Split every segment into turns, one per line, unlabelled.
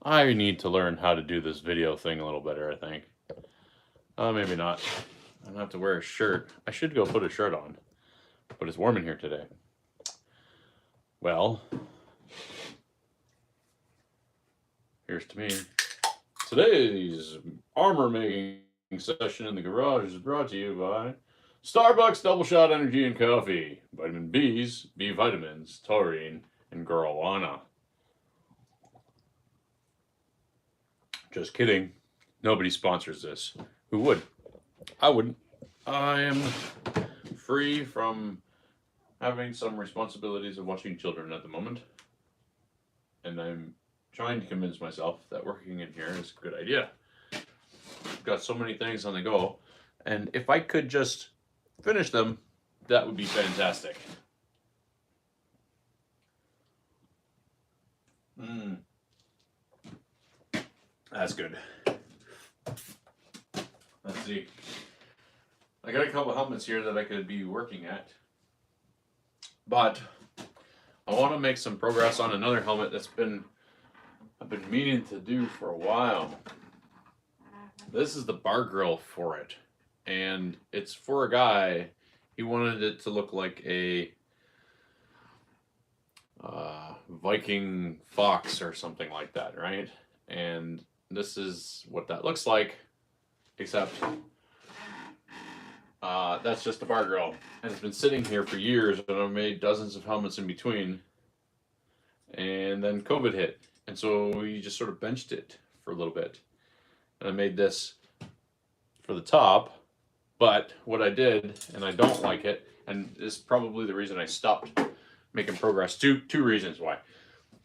I need to learn how to do this video thing a little better, I think. Maybe not. I don't have to wear a shirt. I should go put a shirt on, but it's warm in here today. Well, here's to me. Today's armor making session in the garage is brought to you by Starbucks Double Shot Energy and Coffee, Vitamin B's, B vitamins, taurine, and guarana. Just kidding. Nobody sponsors this. Who would? I wouldn't. I am free from having some responsibilities of watching children at the moment. And I'm trying to convince myself that working in here is a good idea. I've got so many things on the go. And if I could just finish them, that would be fantastic. That's good. Let's see. I got a couple helmets here that I could be working at. But I want to make some progress on another helmet I've been meaning to do for a while. This is the bar grill for it. And it's for a guy. He wanted it to look like a Viking fox or something like that, right? And this is what that looks like, except that's just the bar grill. And it's been sitting here for years, and I've made dozens of helmets in between. And then COVID hit. And so we just sort of benched it for a little bit. And I made this for the top. But what I did, and I don't like it, and this is probably the reason I stopped making progress. Two reasons why.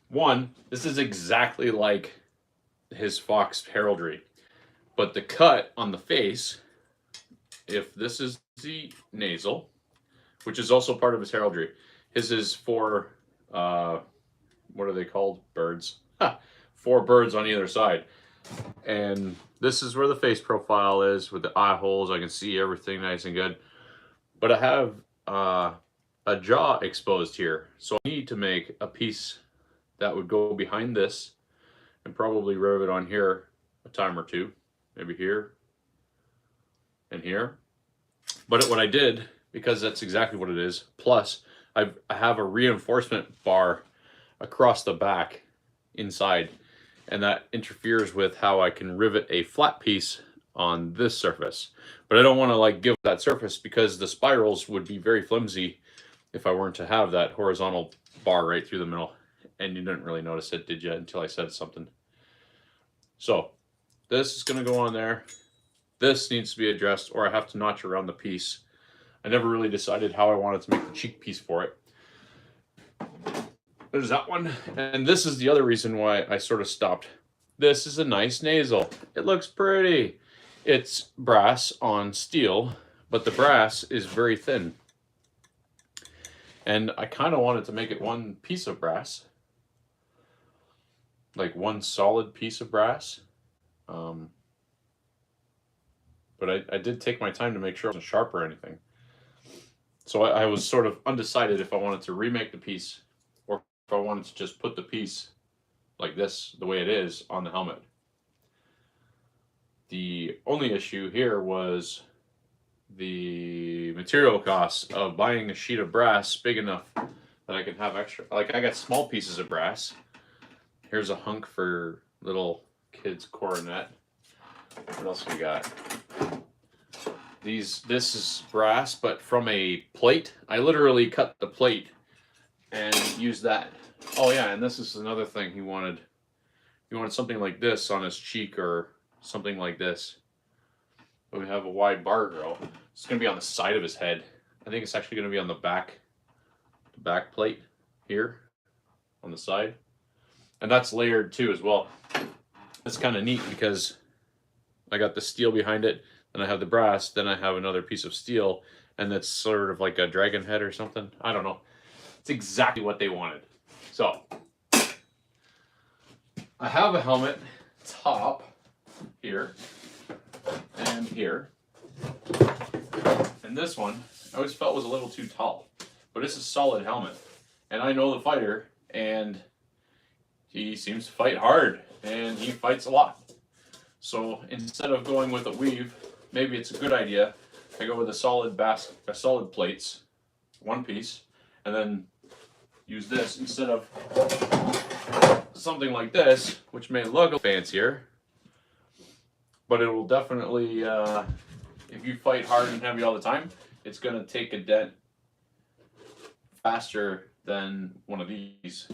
One, this is exactly like his fox heraldry. But the cut on the face, if this is the nasal, which is also part of his heraldry, his is for, what are they called? Birds. 4 birds on either side. And this is where the face profile is with the eye holes. I can see everything nice and good. But I have a jaw exposed here. So I need to make a piece that would go behind this and probably rivet on here a time or two. Maybe here and here. But what I did, because that's exactly what it is, plus I have a reinforcement bar across the back inside, and that interferes with how I can rivet a flat piece on this surface. But I don't want to like give that surface because the spirals would be very flimsy if I weren't to have that horizontal bar right through the middle. And you didn't really notice it, did you, until I said something. So this is going to go on there. This needs to be addressed, or I have to notch around the piece. I never really decided how I wanted to make the cheek piece for it. There's that one. And this is the other reason why I sort of stopped. This is a nice nasal. It looks pretty. It's brass on steel, but the brass is very thin. And I kind of wanted to make it one piece of brass. Like one solid piece of brass. But I did take my time to make sure it wasn't sharp or anything. So I was sort of undecided if I wanted to remake the piece or if I wanted to just put the piece like this, the way it is, on the helmet. The only issue here was the material costs of buying a sheet of brass big enough that I can have extra. Like, I got small pieces of brass. Here's a hunk for little kids' coronet. What else we got? This is brass, but from a plate. I literally cut the plate and used that. Oh yeah, and this is another thing he wanted. He wanted something like this on his cheek or something like this. But we have a wide bar grill. It's going to be on the side of his head. I think it's actually going to be on the back plate here on the side. And that's layered too as well. It's kind of neat because I got the steel behind it, then I have the brass, then I have another piece of steel, and that's sort of like a dragon head or something. I don't know. It's exactly what they wanted. So I have a helmet top here and here. And this one I always felt was a little too tall, but it's a solid helmet. And I know the fighter, and he seems to fight hard, and he fights a lot. So instead of going with a weave, maybe it's a good idea. I go with a solid plates, one piece, and then use this instead of something like this, which may look fancier, but it will definitely, if you fight hard and heavy all the time, it's going to take a dent faster than one of these.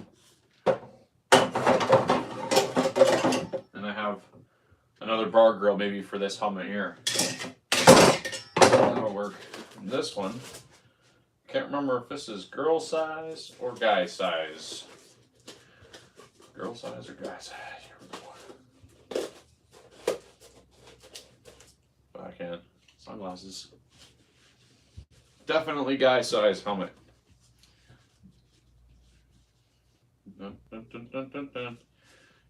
And I have another bar grill maybe for this helmet here. That'll work. And this one, can't remember if this is girl size or guy size. Girl size or guy size? Here we go. Backhand. Sunglasses. Definitely guy size helmet. Dun, dun, dun, dun, dun, dun.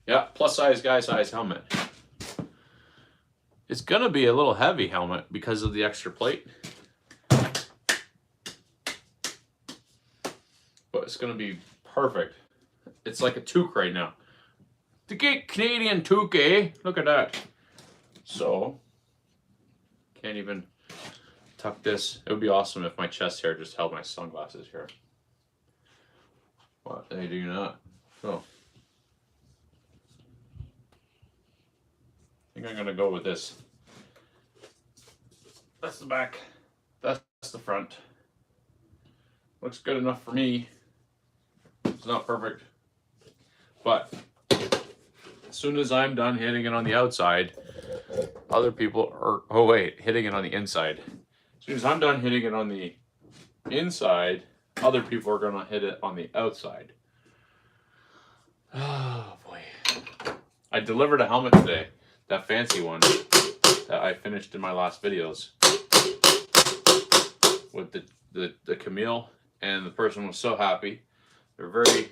Yeah, plus size guy size helmet. It's gonna be a little heavy helmet because of the extra plate. But it's gonna be perfect. It's like a toque right now. The Canadian toque, eh? Look at that. So, can't even tuck this. It would be awesome if my chest hair just held my sunglasses here. But they do not. So, I think I'm gonna go with this. That's the back. That's the front. Looks good enough for me. It's not perfect. But as soon as I'm done hitting it on the outside, other people are, oh wait, hitting it on the inside. As soon as I'm done hitting it on the inside, other people are gonna hit it on the outside. Oh boy. I delivered a helmet today, that fancy one that I finished in my last videos with the Camille, and the person was so happy. They're very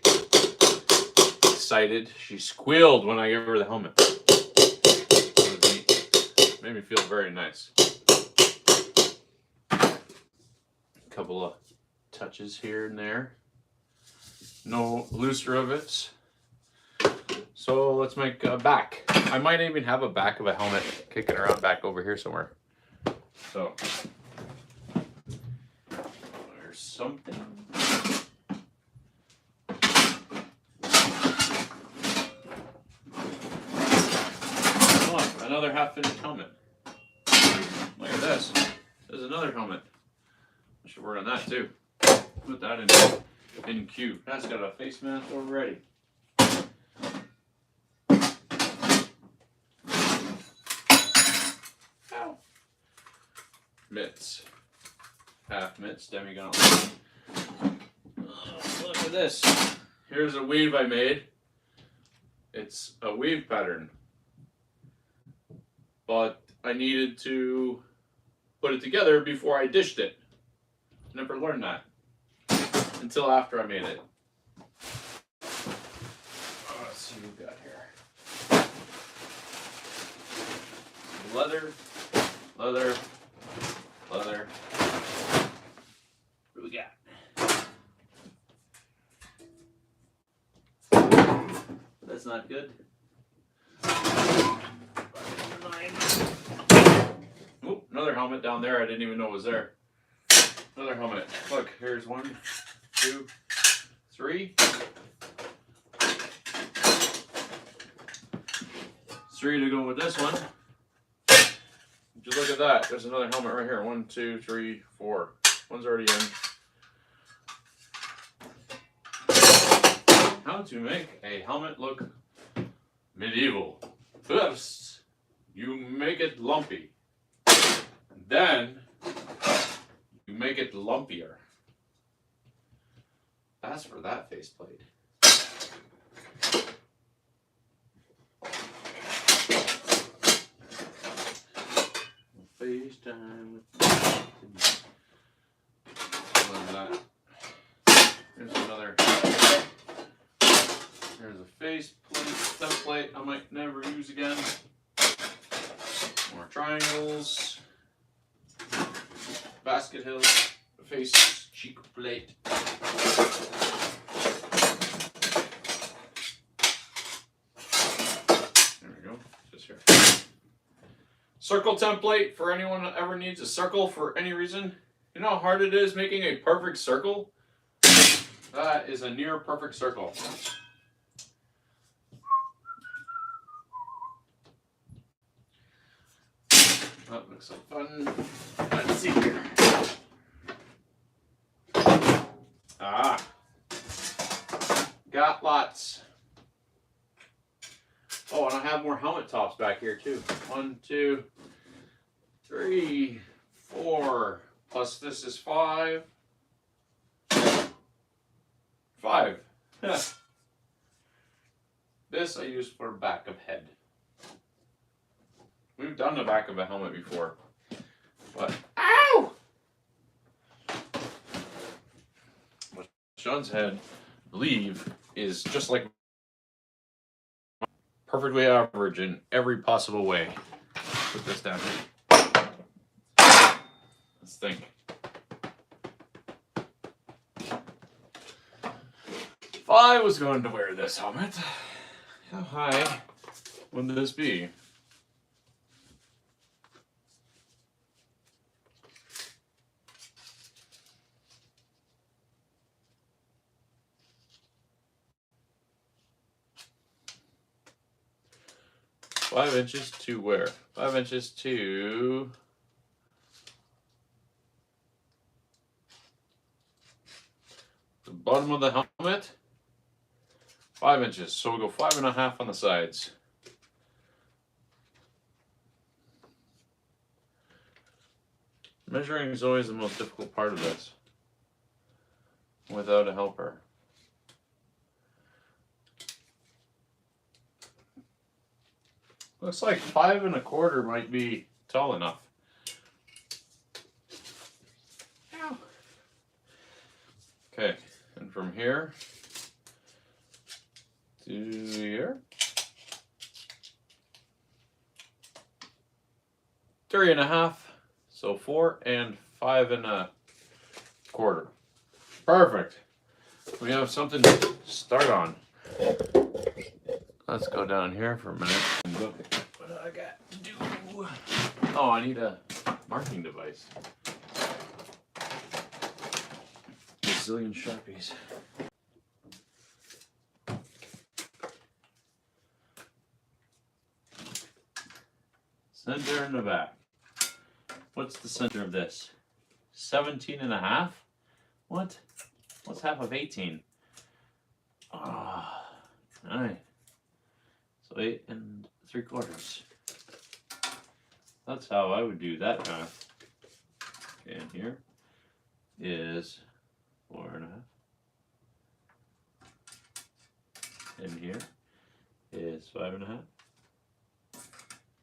excited. She squealed when I gave her the helmet. It was neat. Made me feel very nice. A couple of touches here and there. No loose rivets. So let's make a back. I might even have a back of a helmet kicking around back over here somewhere. So there's something. Oh, another half-finished helmet. Look at this. There's another helmet. I should work on that too. Put that in queue. That's got a face mask already. Ow. Mitts. Half mitts, demi-gauntlet. Look at this. Here's a weave I made. It's a weave pattern. But I needed to put it together before I dished it. Never learned that until after I made it. Let's see what we got here. Leather, leather, leather. What do we got? That's not good. Oop, another helmet down there I didn't even know was there. Another helmet. Look, here's 1, 2, 3. 3 to go with this one. Just look at that. There's another helmet right here. 1, 2, 3, 4. One's already in. How to make a helmet look medieval. First, you make it lumpy. Then, you make it lumpier. As for that faceplate. FaceTime with that. Here's another. There's a faceplate template I might never use again. More triangles. Basket hill face cheek plate. here. Circle template for anyone that ever needs a circle for any reason. You know how hard it is making a perfect circle? That is a near perfect circle. That looks like fun. Let's see here. Ah, got lots. Oh, and I have more helmet tops back here too. 1, 2, 3, 4. Plus this is 5. 5. This I use for back of head. We've done the back of a helmet before, but ow! Sean's head, I believe, is just like perfectly average in every possible way. Put this down here. Let's think. If I was going to wear this helmet, how high would this be? Five inches to where? 5 inches to the bottom of the helmet. 5 inches. So we'll go 5.5 on the sides. Measuring is always the most difficult part of this without a helper. Looks like 5 1/4 might be tall enough. Ow. Okay, and from here to here, 3.5. So 4 and 5 1/4. Perfect. We have something to start on. Let's go down here for a minute and look at what I got to do. Oh, I need a marking device. Gazillion Sharpies. Center in the back. What's the center of this? 17.5? What? What's half of 18? Ah, oh, all right. So 8 3/4. That's how I would do that math. Okay, and here is 4.5. And here is 5.5.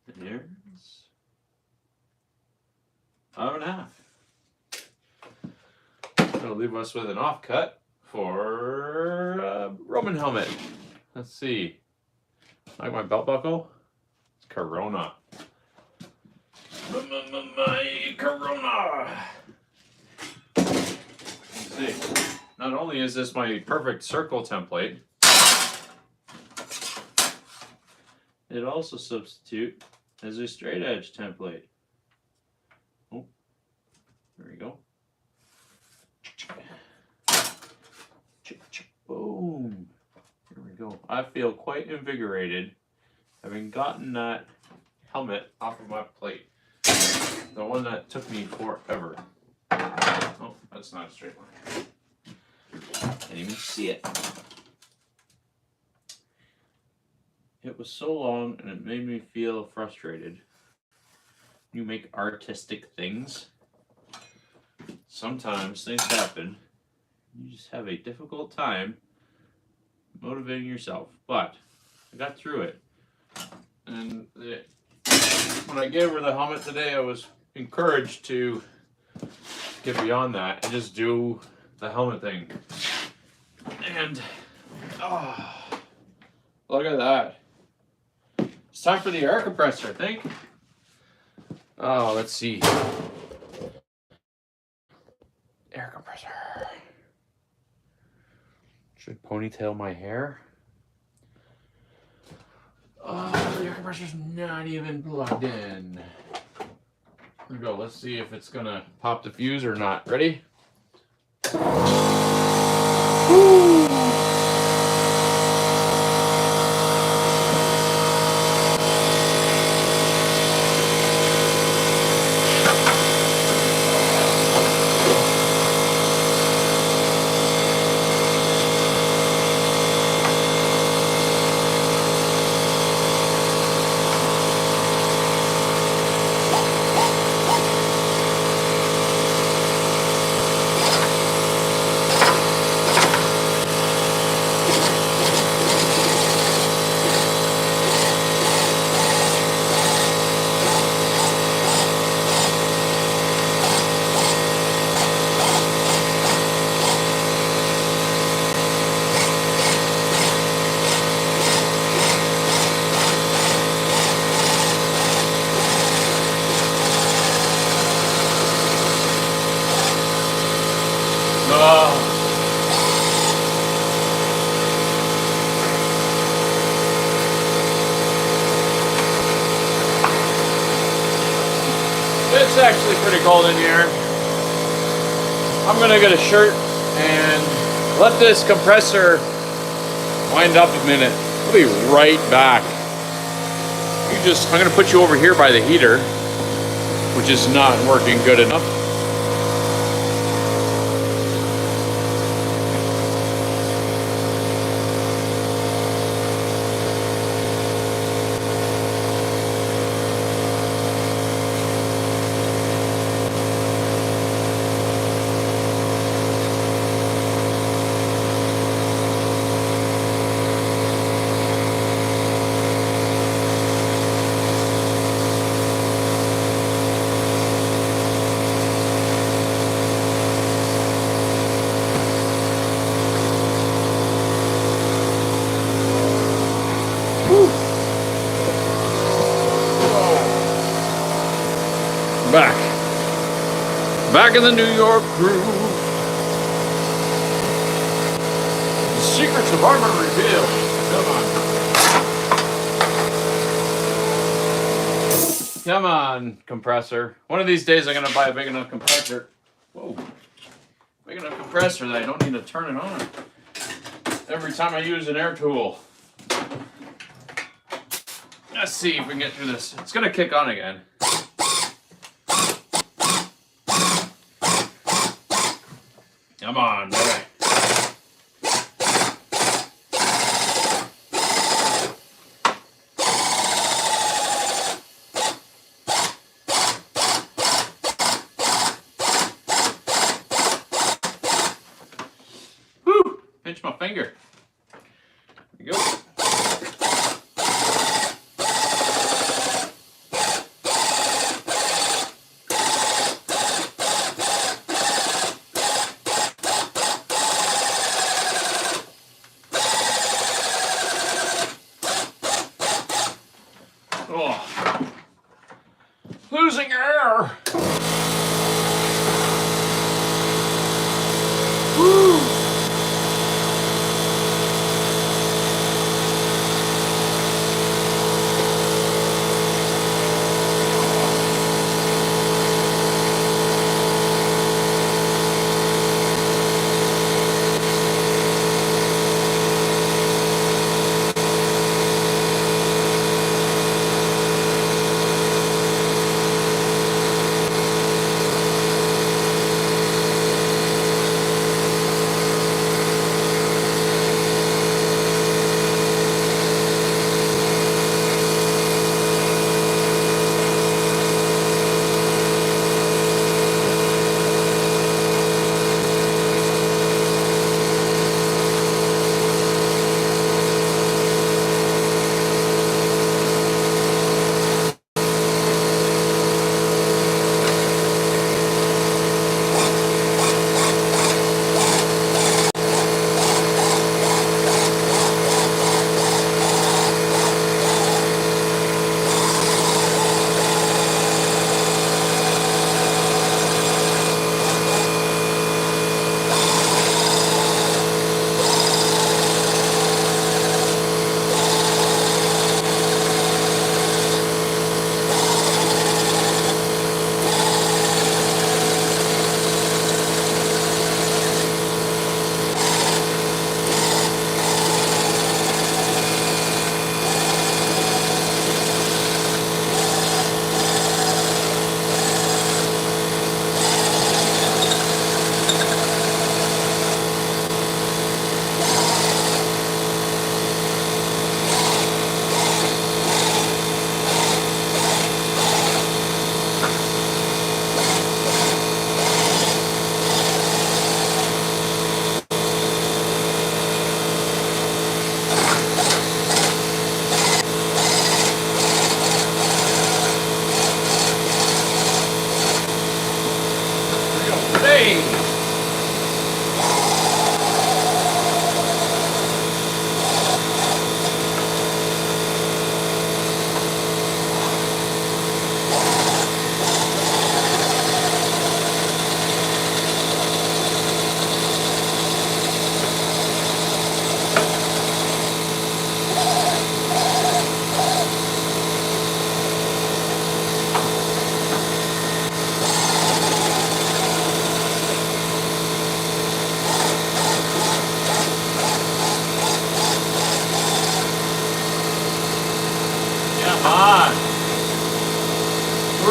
And here is 5.5. That'll leave us with an offcut for a Roman helmet. Let's see. Like my belt buckle? It's Corona. My Corona! Let's see. Not only is this my perfect circle template, it also substitutes as a straight edge template. Oh, there we go. Boom. Here we go. I feel quite invigorated having gotten that helmet off of my plate. The one that took me forever. Oh, that's not a straight line. Can't even see it. It was so long and it made me feel frustrated. You make artistic things. Sometimes things happen. You just have a difficult time motivating yourself, but I got through it. And when I gave her the helmet today, I was encouraged to get beyond that and just do the helmet thing. And oh, look at that. It's time for the air compressor, I think. Oh, let's see. Air compressor. Should ponytail my hair. Oh, the air pressure's not even plugged in. Here we go. Let's see if it's gonna pop the fuse or not. Ready? Woo! It's actually pretty cold in here. I'm gonna get a shirt and let this compressor wind up a minute. I'll be right back. I'm gonna put you over here by the heater, which is not working good enough. Back in the New York groove. The secrets of Armour revealed. Come on, compressor. One of these days I'm gonna buy a big enough compressor. Whoa. Big enough compressor that I don't need to turn it on every time I use an air tool. Let's see if we can get through this. It's gonna kick on again. Come on, boy. Whew! Pinch my finger. There we go. Oh. Losing air. Woo.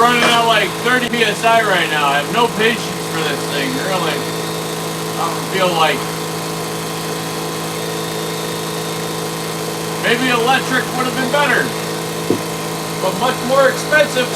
running at like 30 psi right now. I have no patience for this thing, really. I feel like maybe electric would have been better, but much more expensive.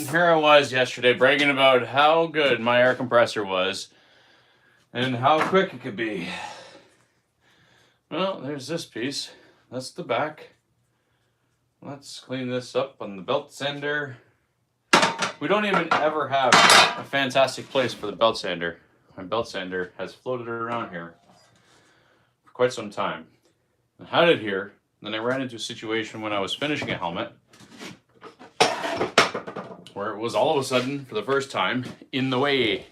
Here I was yesterday bragging about how good my air compressor was and how quick it could be. Well, there's this piece. That's the back. Let's clean this up on the belt sander. We don't even ever have a fantastic place for the belt sander. My belt sander has floated around here for quite some time. I had it here, then I ran into a situation when I was finishing a helmet where it was all of a sudden, for the first time, in the way.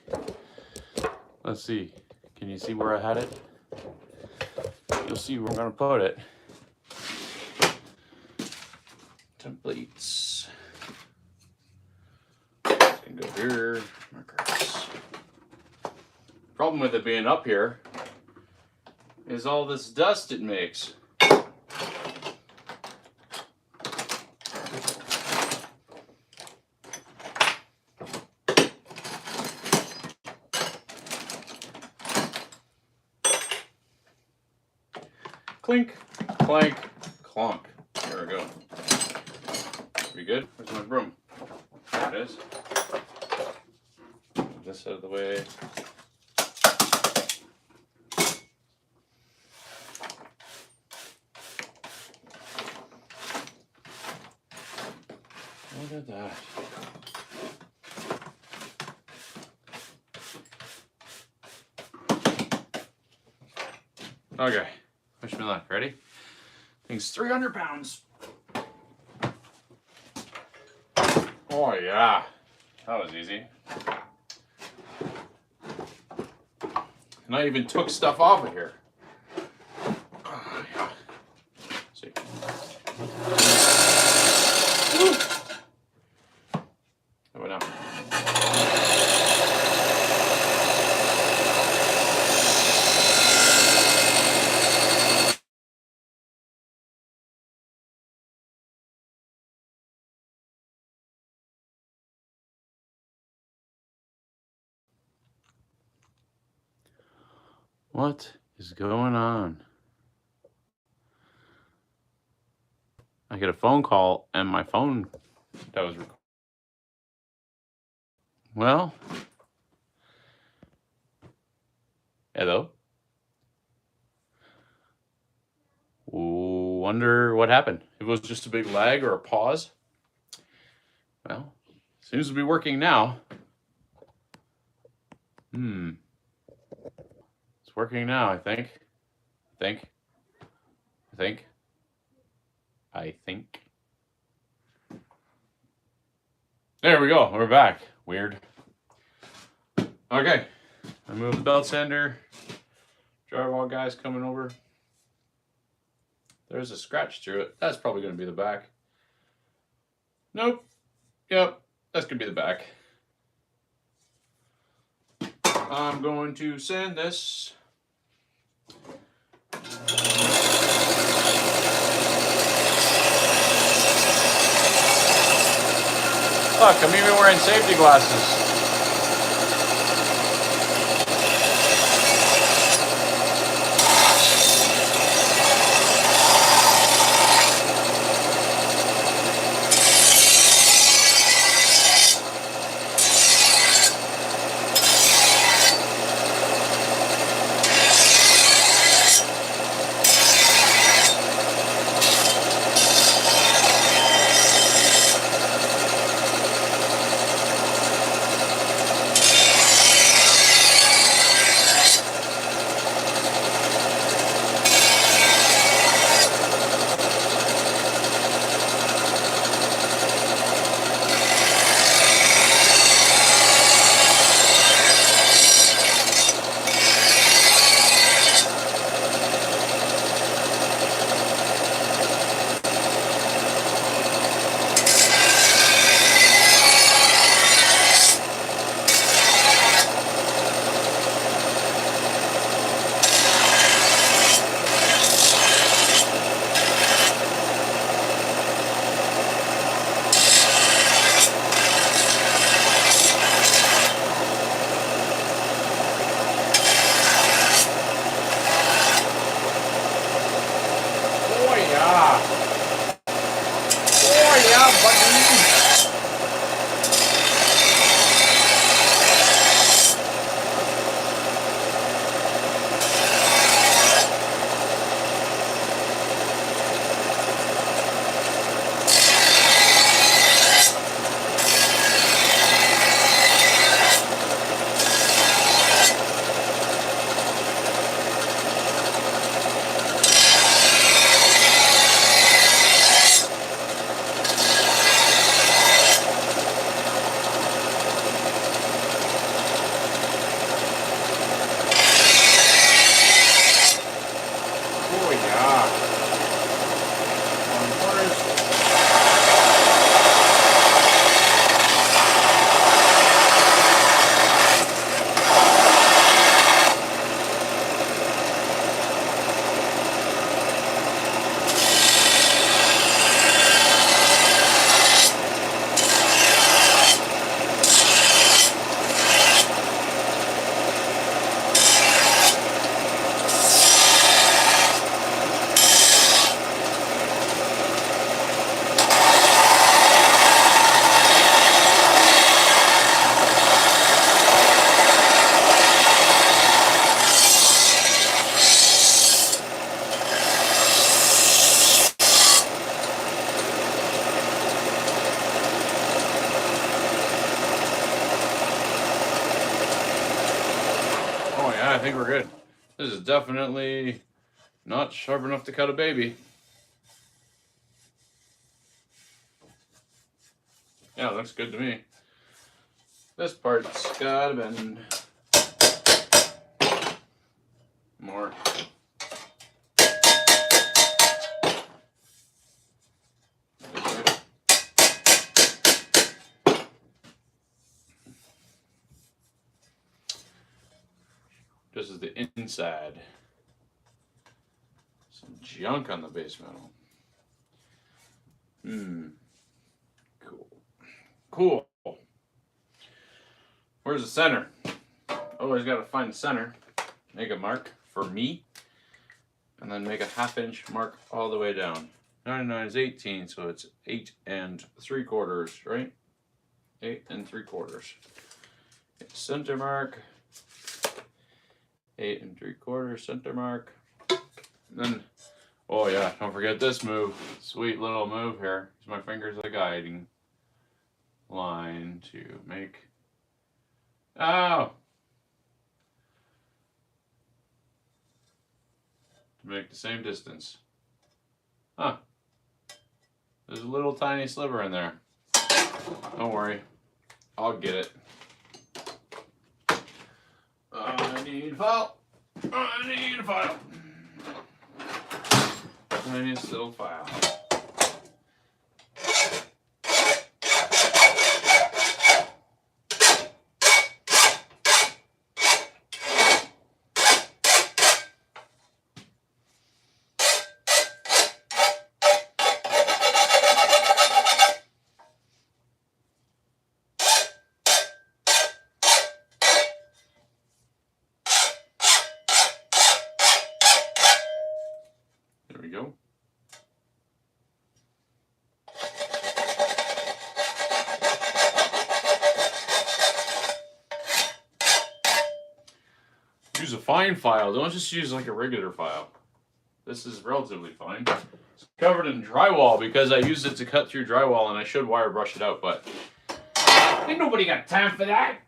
Let's see. Can you see where I had it? You'll see where I'm going to put it. Templates. It's going to go here. Markers. Problem with it being up here is all this dust it makes. Clink, clank, clonk. There we go. Pretty good. Where's my broom? There it is. Move this out of the way. Look at that. Okay. Wish me luck. Ready? Thing's 300 pounds. Oh, yeah. That was easy. And I even took stuff off of here. Oh, yeah. See. Woo. How about now? What is going on? I get a phone call and my phone that was recording. Well, hello. Wonder what happened. If it was just a big lag or a pause. Well, seems to be working now. It's working now, I think. I think. There we go. We're back. Weird. Okay. I moved the belt sander. Drywall guy's coming over. There's a scratch through it. That's probably going to be the back. Nope. Yep. That's going to be the back. I'm going to sand this. Look, I'm even wearing safety glasses. I think we're good. This is definitely not sharp enough to cut a baby. Yeah, looks good to me. This part's gotta bend more. This is the inside. Some junk on the base metal. Cool. Where's the center? Always got to find the center. Make a mark for me. And then make a 1/2 inch mark all the way down. 99 is 18, so it's 8 3/4, right? 8 3/4. Center mark. 8 3/4 center mark. And then, oh yeah, don't forget this move. Sweet little move here. Use my fingers as a guiding line to make. Oh! To make the same distance. Huh. There's a little tiny sliver in there. Don't worry. I'll get it. I need a file. I need a file. Tiniest little file. There we go. Use a fine file. Don't just use like a regular file. This is relatively fine. It's covered in drywall because I used it to cut through drywall, and I should wire brush it out, but ain't nobody got time for that.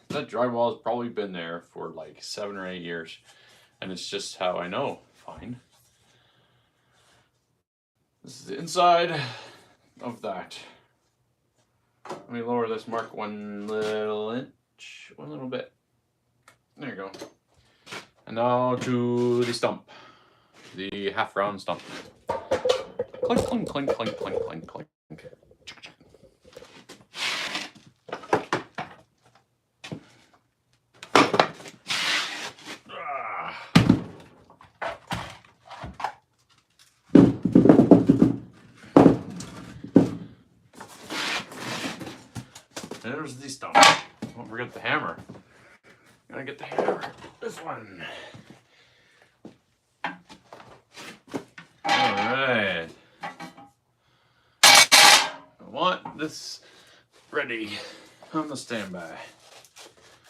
That drywall has probably been there for like 7 or 8 years. And it's just how I know. Fine. This is the inside of that. Let me lower this mark 1 little inch. 1 little bit. There you go. And now to the stump. The half round stump. Clink, clink, clink, clink, clink, clink, clink. There's the stump. Don't forget the hammer. Gotta get the hammer. This one. Alright. I want this ready on the standby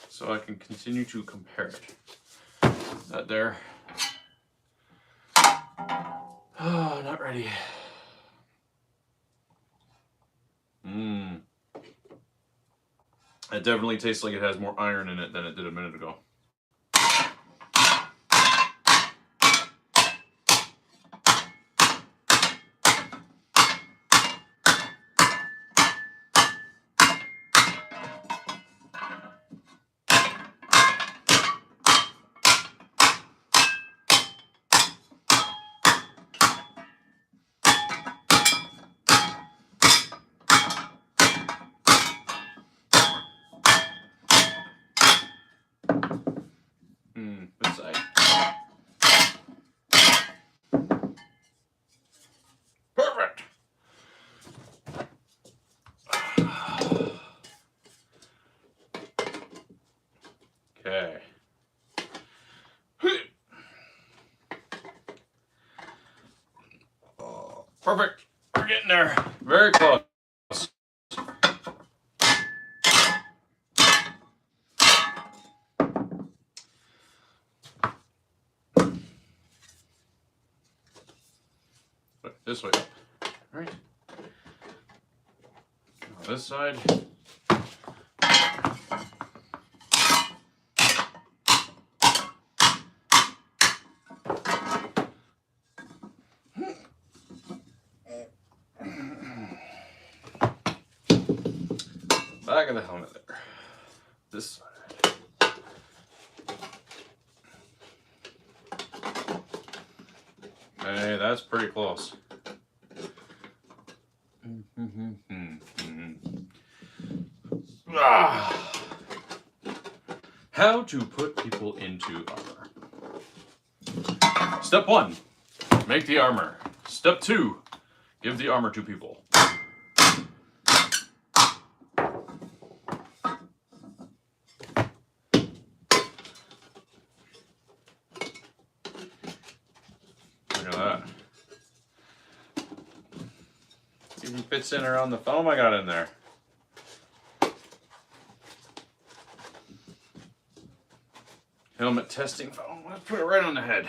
so I can continue to compare it. That there. Oh, not ready. It definitely tastes like it has more iron in it than it did a minute ago. This side. Perfect. Okay. Perfect. We're getting there. Very close. This way. All right. On this side. Back of the helmet there. This side. Hey, that's pretty close. How to put people into armor. Step 1, make the armor. Step 2, give the armor to people. Even fits in around the foam I got in there. Helmet testing foam. Let's put it right on the head.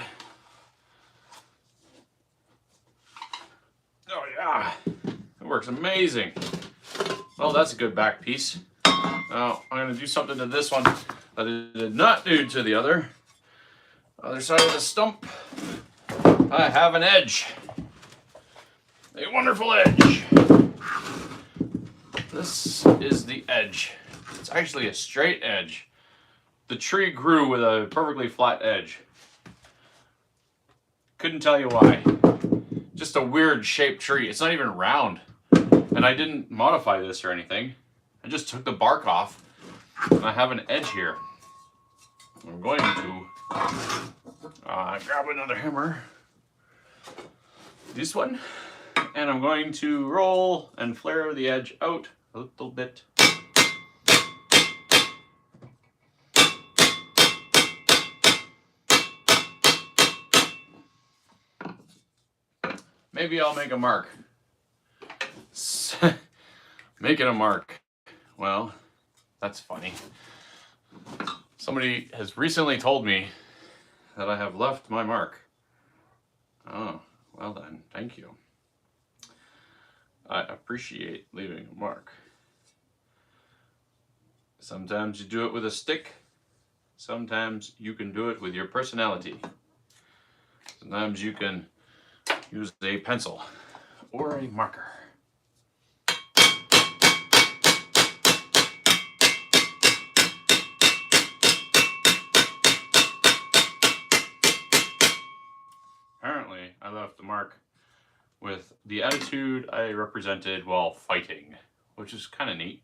Oh yeah, it works amazing. Well, that's a good back piece. Now I'm going to do something to this one that I did not do to the other side of the stump. I have an edge. A wonderful edge. This is the edge. It's actually a straight edge. The tree grew with a perfectly flat edge. Couldn't tell you why. Just a weird shaped tree. It's not even round. And I didn't modify this or anything. I just took the bark off and I have an edge here. I'm going to grab another hammer. This one. And I'm going to roll and flare the edge out a little bit. Maybe I'll make a mark. Making a mark. Well, that's funny. Somebody has recently told me that I have left my mark. Oh, well then, thank you. I appreciate leaving a mark. Sometimes you do it with a stick. Sometimes you can do it with your personality. Sometimes you can use a pencil or a marker. Apparently, I left the mark with the attitude I represented while fighting, which is kind of neat.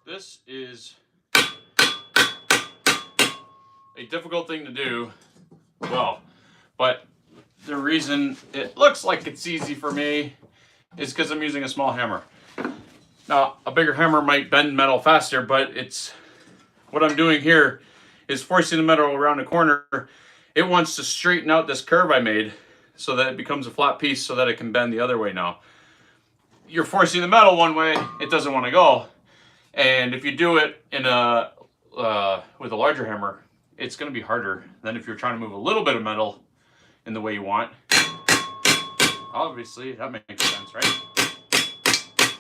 This is a difficult thing to do, well, but the reason it looks like it's easy for me is because I'm using a small hammer. Now, a bigger hammer might bend metal faster, but what I'm doing here is forcing the metal around the corner. It wants to straighten out this curve I made so that it becomes a flat piece so that it can bend the other way now. You're forcing the metal one way, it doesn't want to go. And if you do it with a larger hammer, it's going to be harder than if you're trying to move a little bit of metal in the way you want. Obviously, that makes sense, right?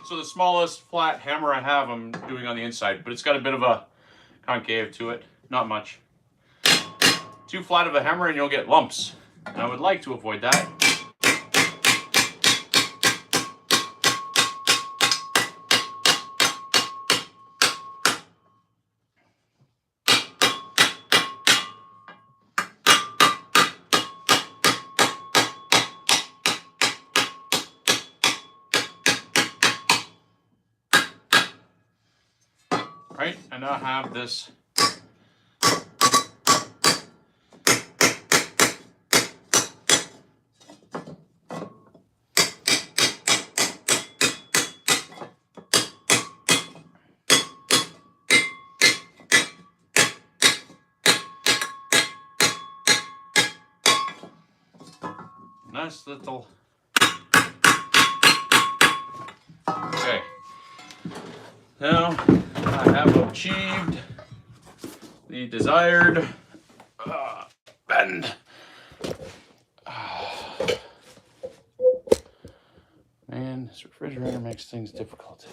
So the smallest flat hammer I have, I'm doing on the inside, but it's got a bit of a concave to it, not much. Too flat of a hammer and you'll get lumps. And I would like to avoid that. Right, I now have this Nice little. Okay. Now I have achieved the desired bend. Man, this refrigerator makes things difficult.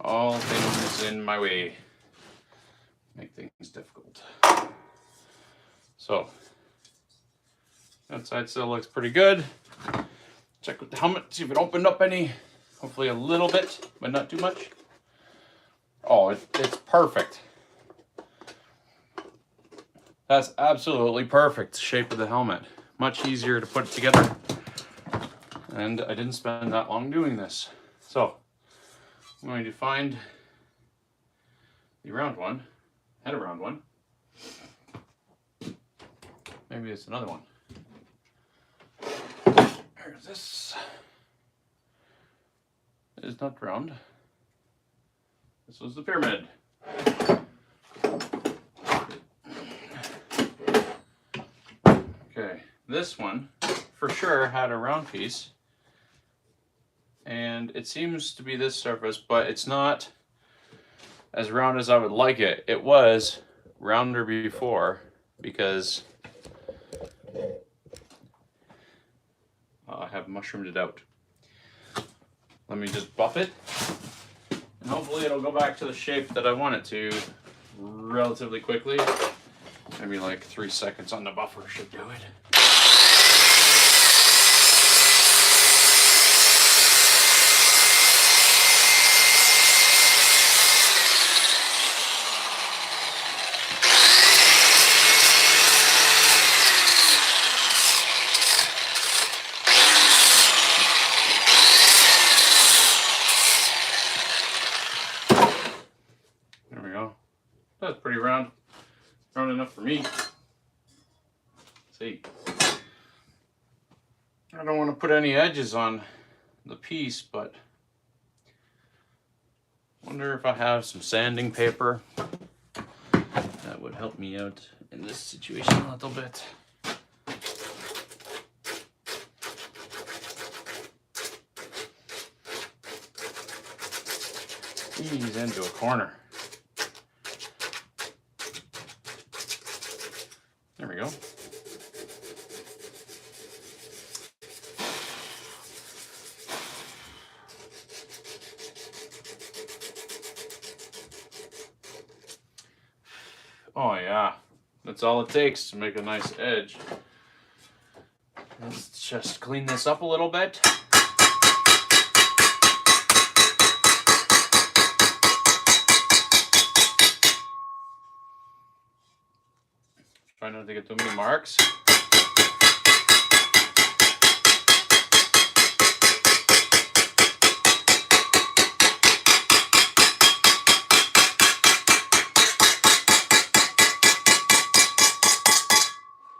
All things in my way make things difficult. So, outside still looks pretty good. Check with the helmet, see if it opened up any. Hopefully a little bit, but not too much. Oh, it's perfect. That's absolutely perfect shape of the helmet. Much easier to put it together. And I didn't spend that long doing this. So, I'm going to find the round one, had a round one. Maybe it's another one. There's this. It is not round. This was the pyramid. Okay, this one for sure had a round piece. And it seems to be this surface, but it's not as round as I would like it. It was rounder before because I have mushroomed it out. Let me just buff it, and hopefully it'll go back to the shape that I want it to relatively quickly. Maybe like 3 seconds on the buffer should do it. That's pretty round enough for me. Let's see, I don't want to put any edges on the piece, but I wonder if I have some sanding paper that would help me out in this situation a little bit. Ease into a corner. There we go. Oh yeah, that's all it takes to make a nice edge. Let's just clean this up a little bit. Try not to get too many marks.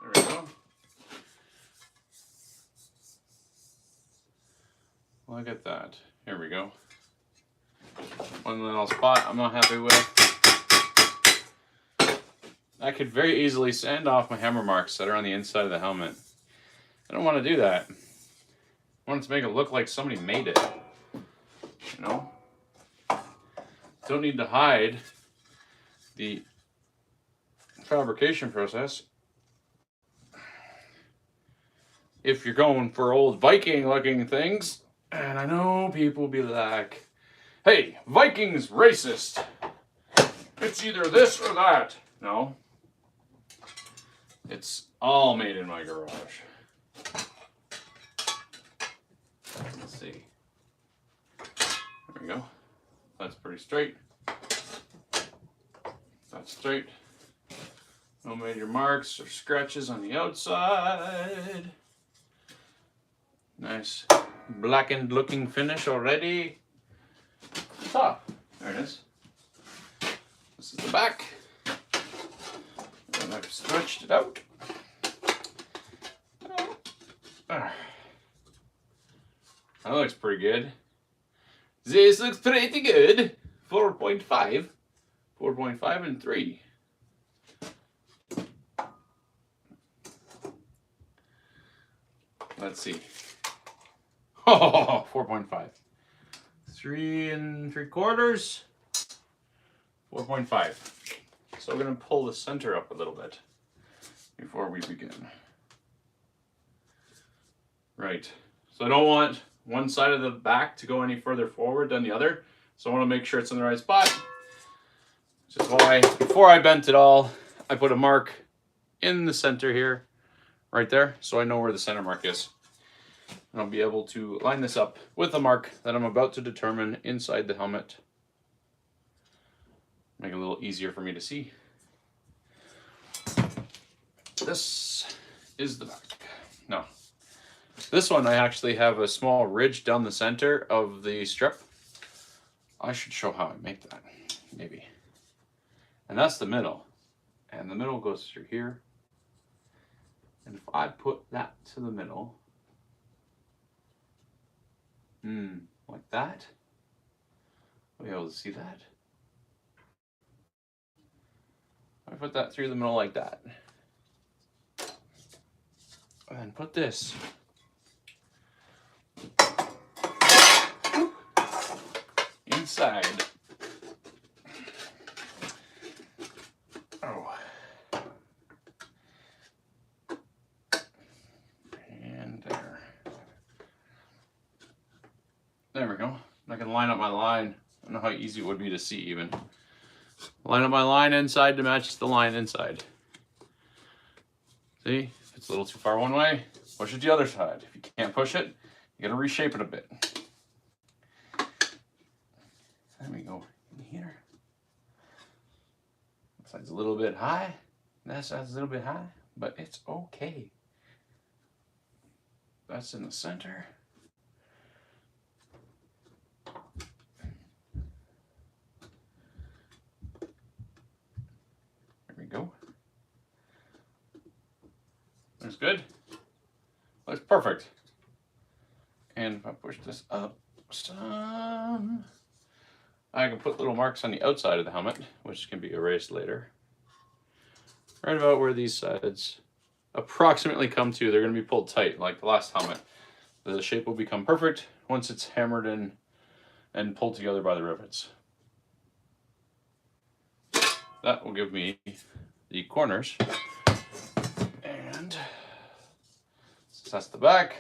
There we go. Look at that. Here we go. One little spot I'm not happy with. I could very easily sand off my hammer marks that are on the inside of the helmet. I don't want to do that. I want it to make it look like somebody made it. You know? Don't need to hide the fabrication process. If you're going for old Viking looking things, and I know people will be like, hey, Viking's racist. It's either this or that. No. It's all made in my garage. Let's see. There we go. That's pretty straight. That's straight. No major marks or scratches on the outside. Nice blackened looking finish already. Top. There it is. This is the back. And I've stretched it out. That looks pretty good. This looks pretty good. 4.5. 4.5 and 3. Let's see. Oh, 4.5. 3 3/4. 4.5. So we're going to pull the center up a little bit before we begin. Right. So I don't want one side of the back to go any further forward than the other. So I want to make sure it's in the right spot. Which is why before I bent it all, I put a mark in the center here, right there, so I know where the center mark is. And I'll be able to line this up with the mark that I'm about to determine inside the helmet. Make it a little easier for me to see. This is the back. No. This one, I actually have a small ridge down the center of the strip. I should show how I make that, maybe. And that's the middle. And the middle goes through here. And if I put that to the middle, like that, I'll be able to see that. I put that through the middle like that. And then put this inside. Oh. And there. There we go. I can line up my line. I don't know how easy it would be to see even. Line up my line inside to match the line inside. See? If it's a little too far one way, push it the other side. If you can't push it, you gotta reshape it a bit. There we go. In here. This side's a little bit high. That side's a little bit high, but it's okay. That's in the center. There we go. Looks good. Looks perfect. And if I push this up some, I can put little marks on the outside of the helmet, which can be erased later. Right about where these sides approximately come to, they're going to be pulled tight like the last helmet. The shape will become perfect once it's hammered in and pulled together by the rivets. That will give me the corners. And since that's the back,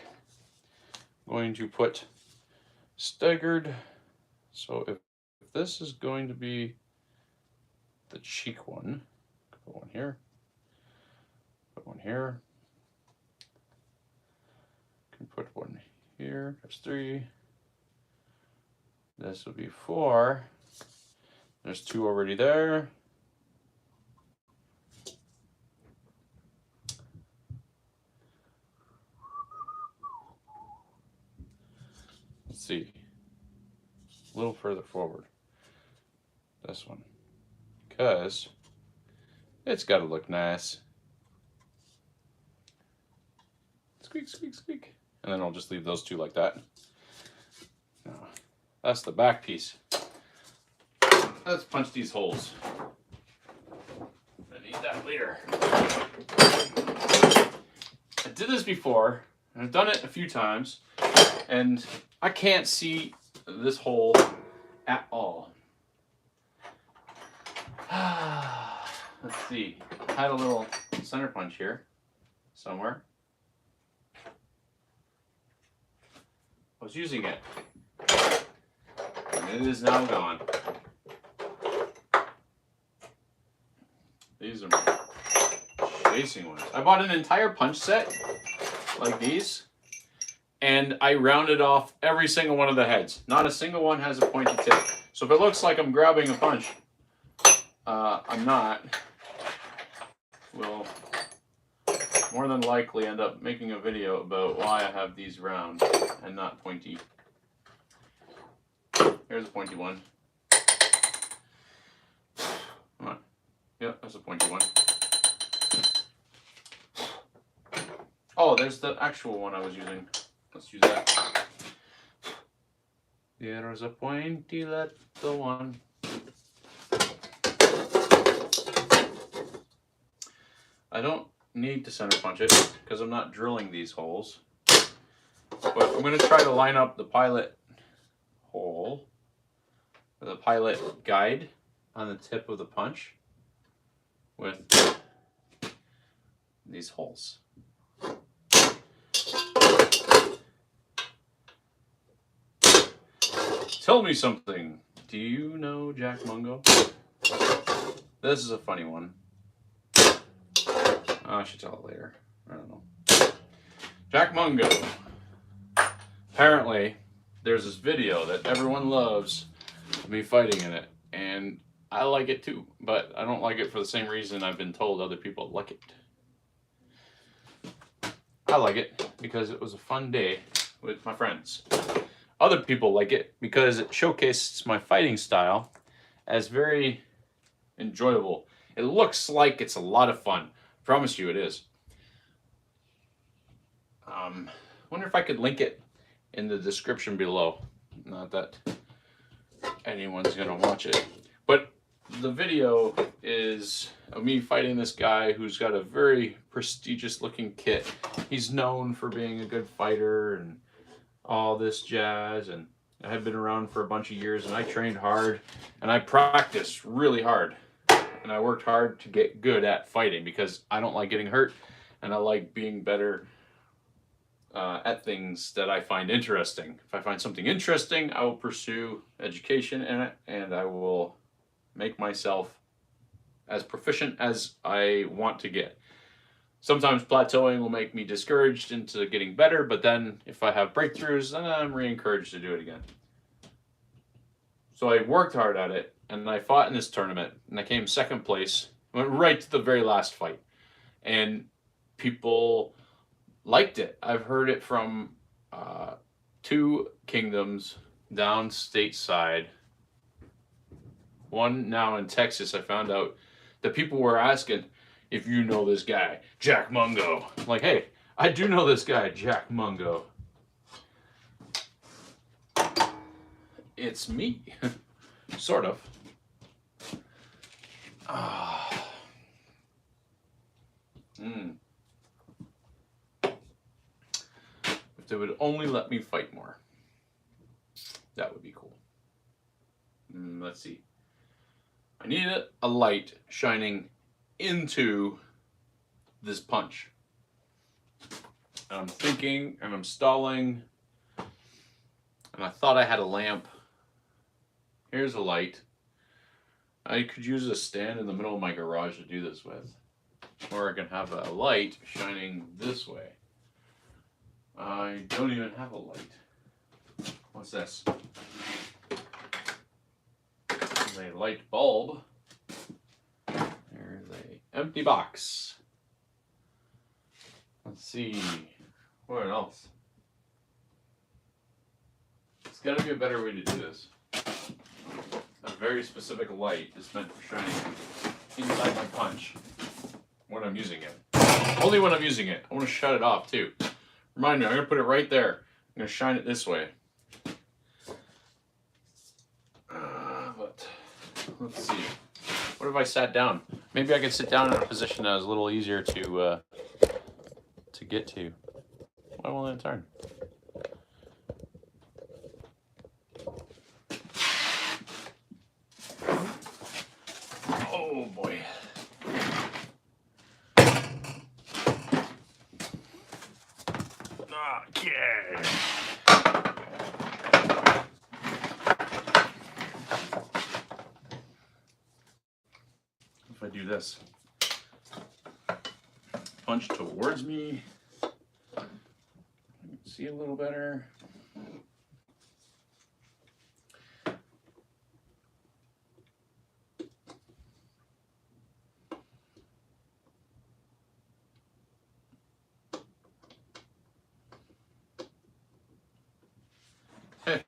I'm going to put staggered. So if this is going to be the cheek one, put one here, put one here, can put one here, that's 3. This would be 4. There's 2 already there. Let's see, a little further forward, this one, because it's got to look nice. Squeak, squeak, squeak. And then I'll just leave those 2 like that. Now, that's the back piece. Let's punch these holes. I need that later. I did this before, and I've done it a few times, and I can't see this hole at all. Let's see. I had a little center punch here somewhere. I was using it, and it is now gone. These are my chasing ones. I bought an entire punch set like these, and I rounded off every single one of the heads. Not a single one has a pointy tip. So if it looks like I'm grabbing a punch, I'm not. We'll more than likely end up making a video about why I have these round and not pointy. Here's a pointy one. Come on. Yep, that's a pointy one. Oh, there's the actual one I was using. Let's use that. There's a pointy little one. I don't need to center punch it because I'm not drilling these holes. But I'm going to try to line up the pilot hole, or the pilot guide on the tip of the punch with these holes. Tell me something. Do you know Jack Mungo? This is a funny one. I should tell it later. I don't know. Jack Mungo. Apparently, there's this video that everyone loves of me fighting in it. And I like it too. But I don't like it for the same reason I've been told other people like it. I like it because it was a fun day with my friends. Other people like it because it showcases my fighting style as very enjoyable. It looks like it's a lot of fun. Promise you it is. Wonder if I could link it in the description below. Not that anyone's gonna watch it. But the video is of me fighting this guy who's got a very prestigious looking kit. He's known for being a good fighter and all this jazz, and I have been around for a bunch of years, and I trained hard and I practiced really hard, and I worked hard to get good at fighting because I don't like getting hurt, and I like being better at things that I find interesting. If I find something interesting, I will pursue education in it, and I will make myself as proficient as I want to get. Sometimes plateauing will make me discouraged into getting better, but then if I have breakthroughs, then I'm re-encouraged to do it again. So I worked hard at it, and I fought in this tournament, and I came second place. I went right to the very last fight, and people liked it. I've heard it from 2 kingdoms down stateside. One now in Texas. I found out that people were asking, if you know this guy, Jack Mungo. I'm like, hey, I do know this guy, Jack Mungo. It's me. Sort of. If they would only let me fight more, that would be cool. Let's see. I need a light shining into this punch. And I'm thinking, and I'm stalling, and I thought I had a lamp. Here's a light. I could use a stand in the middle of my garage to do this with. Or I can have a light shining this way. I don't even have a light. What's this? There's a light bulb. There's a empty box. Let's see. What else? There's got to be a better way to do this. A very specific light is meant for shining inside my punch when I'm using it. Only when I'm using it. I want to shut it off too. Remind me, I'm going to put it right there. I'm going to shine it this way. But let's see. What if I sat down? Maybe I could sit down in a position that was a little easier to get to. Why won't it turn? Oh boy. Okay. If I do this, punch towards me, see a little better.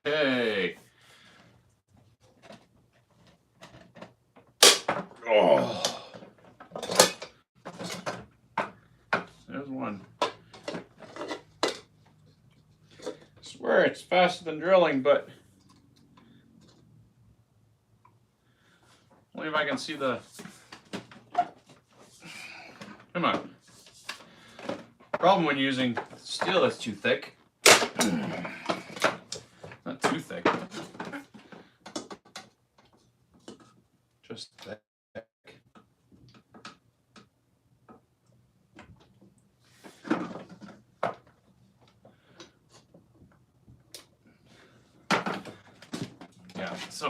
Hey. Oh. There's one. I swear it's faster than drilling, but only if I can see the... Come on. Problem when using steel that's too thick Not too thick. Just thick. Yeah, so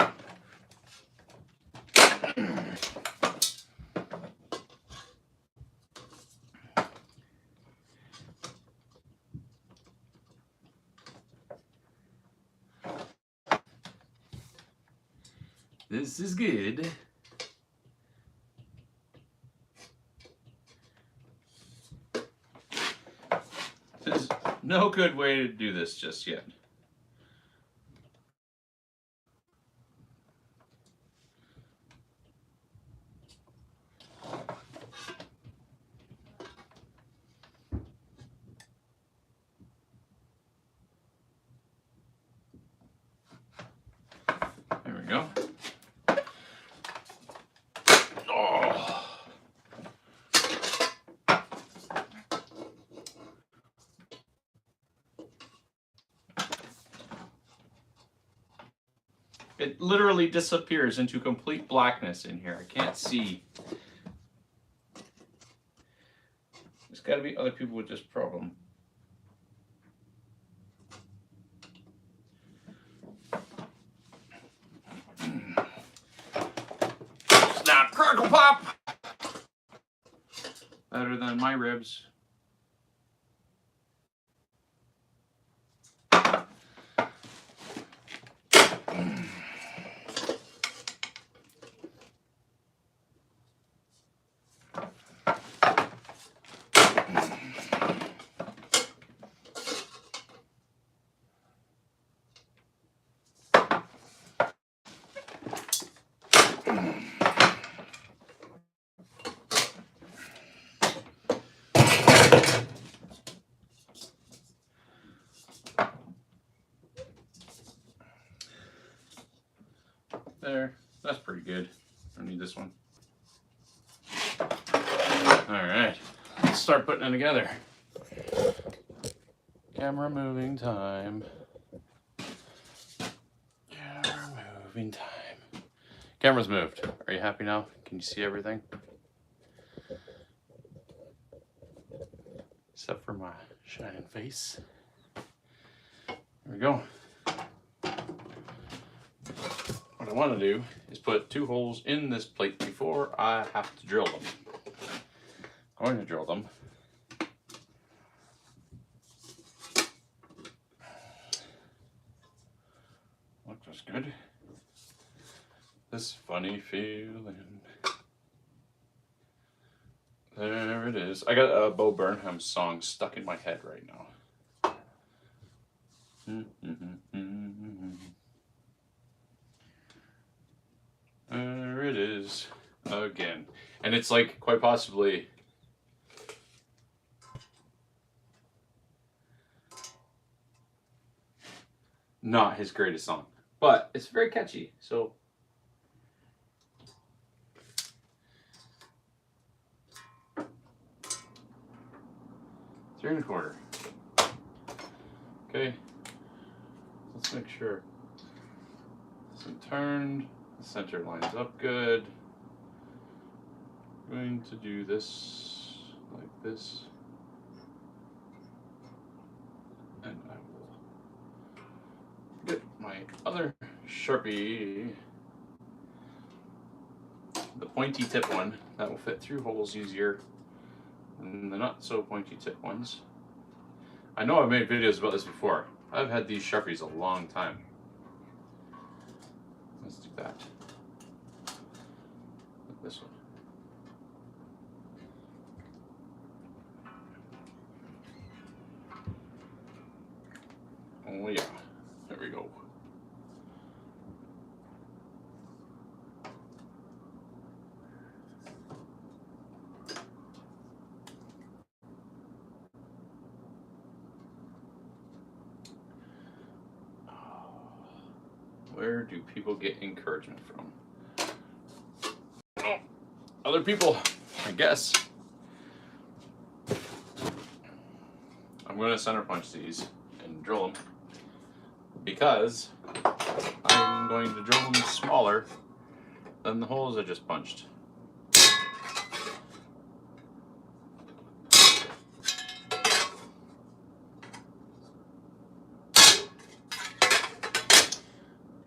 this is good. There's no good way to do this just yet. There we go. Oh. It literally disappears into complete blackness in here. I can't see. There's got to be other people with this problem. Snap, crackle, pop! Better than my ribs. There, that's pretty good. I need this one. Alright, let's start putting it together. Camera moving time. Camera moving time. Camera's moved. Are you happy now? Can you see everything? Except for my shining face. There we go. What I want to do is put 2 holes in this plate before I have to drill them. I'm going to drill them. Looks good. This funny feeling. There it is. I got a Bo Burnham song stuck in my head right now. There it is again. And it's like quite possibly not his greatest song, but it's very catchy. So 3 1/4. Okay, let's make sure it's turned. The center lines up good. I'm going to do this like this, and I will get my other Sharpie, the pointy tip one that will fit through holes easier than the not so pointy tip ones. I know I've made videos about this before. I've had these Sharpies a long time. Let's do that. Like this one. Oh yeah, there we go. Where do people get encouragement from? Oh, other people, I guess. I'm going to center punch these and and drill them, because I'm going to drill them smaller than the holes I just punched.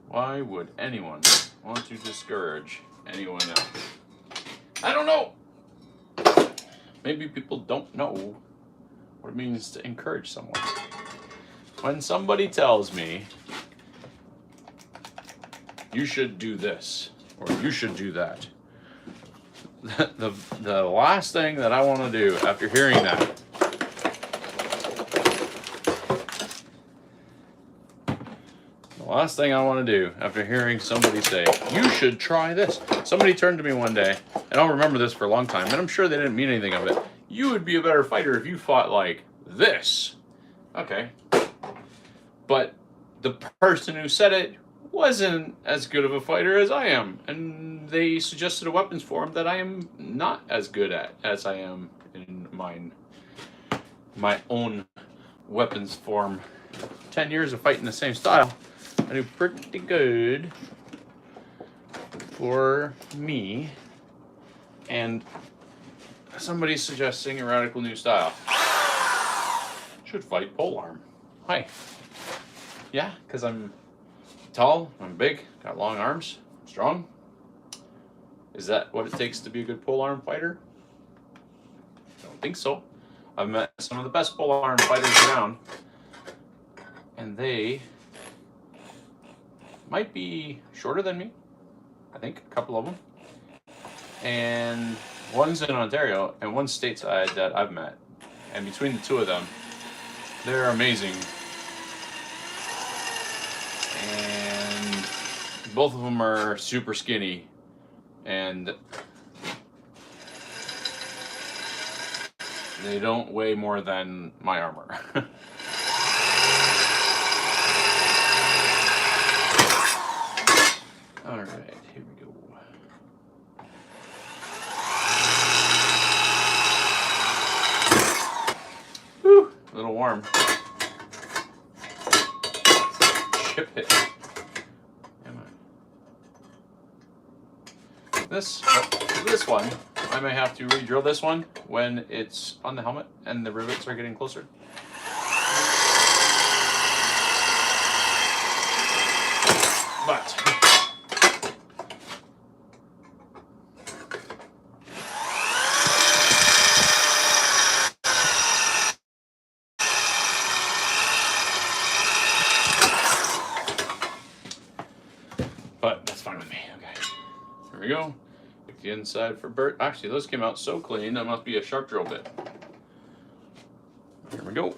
Why would anyone want to discourage anyone else? I don't know. Maybe people don't know what it means to encourage someone. When somebody tells me, you should do this, or you should do that, the last thing that I want to do after hearing that last thing I want to do after hearing somebody say, you should try this. Somebody turned to me one day, and I'll remember this for a long time, and I'm sure they didn't mean anything of it. You would be a better fighter if you fought like this. Okay. But the person who said it wasn't as good of a fighter as I am, and they suggested a weapons form that I am not as good at as I am in my own weapons form. 10 years of fighting the same style. I do pretty good for me, and somebody's suggesting a radical new style. Should fight polearm. Hi. Yeah, because I'm tall, I'm big, got long arms, strong. Is that what it takes to be a good polearm fighter? I don't think so. I've met some of the best polearm fighters around, and they might be shorter than me. I think a couple of them. And one's in Ontario and one's stateside that I've met. And between the two of them, they're amazing. And both of them are super skinny. And they don't weigh more than my armor. All right, here we go. Whew, a little warm. Chip hit. This one, I may have to re-drill this one when it's on the helmet and the rivets are getting closer. But that's fine with me. Okay, here we go. Pick the inside for Bert. Actually, those came out so clean. That must be a sharp drill bit. Here we go.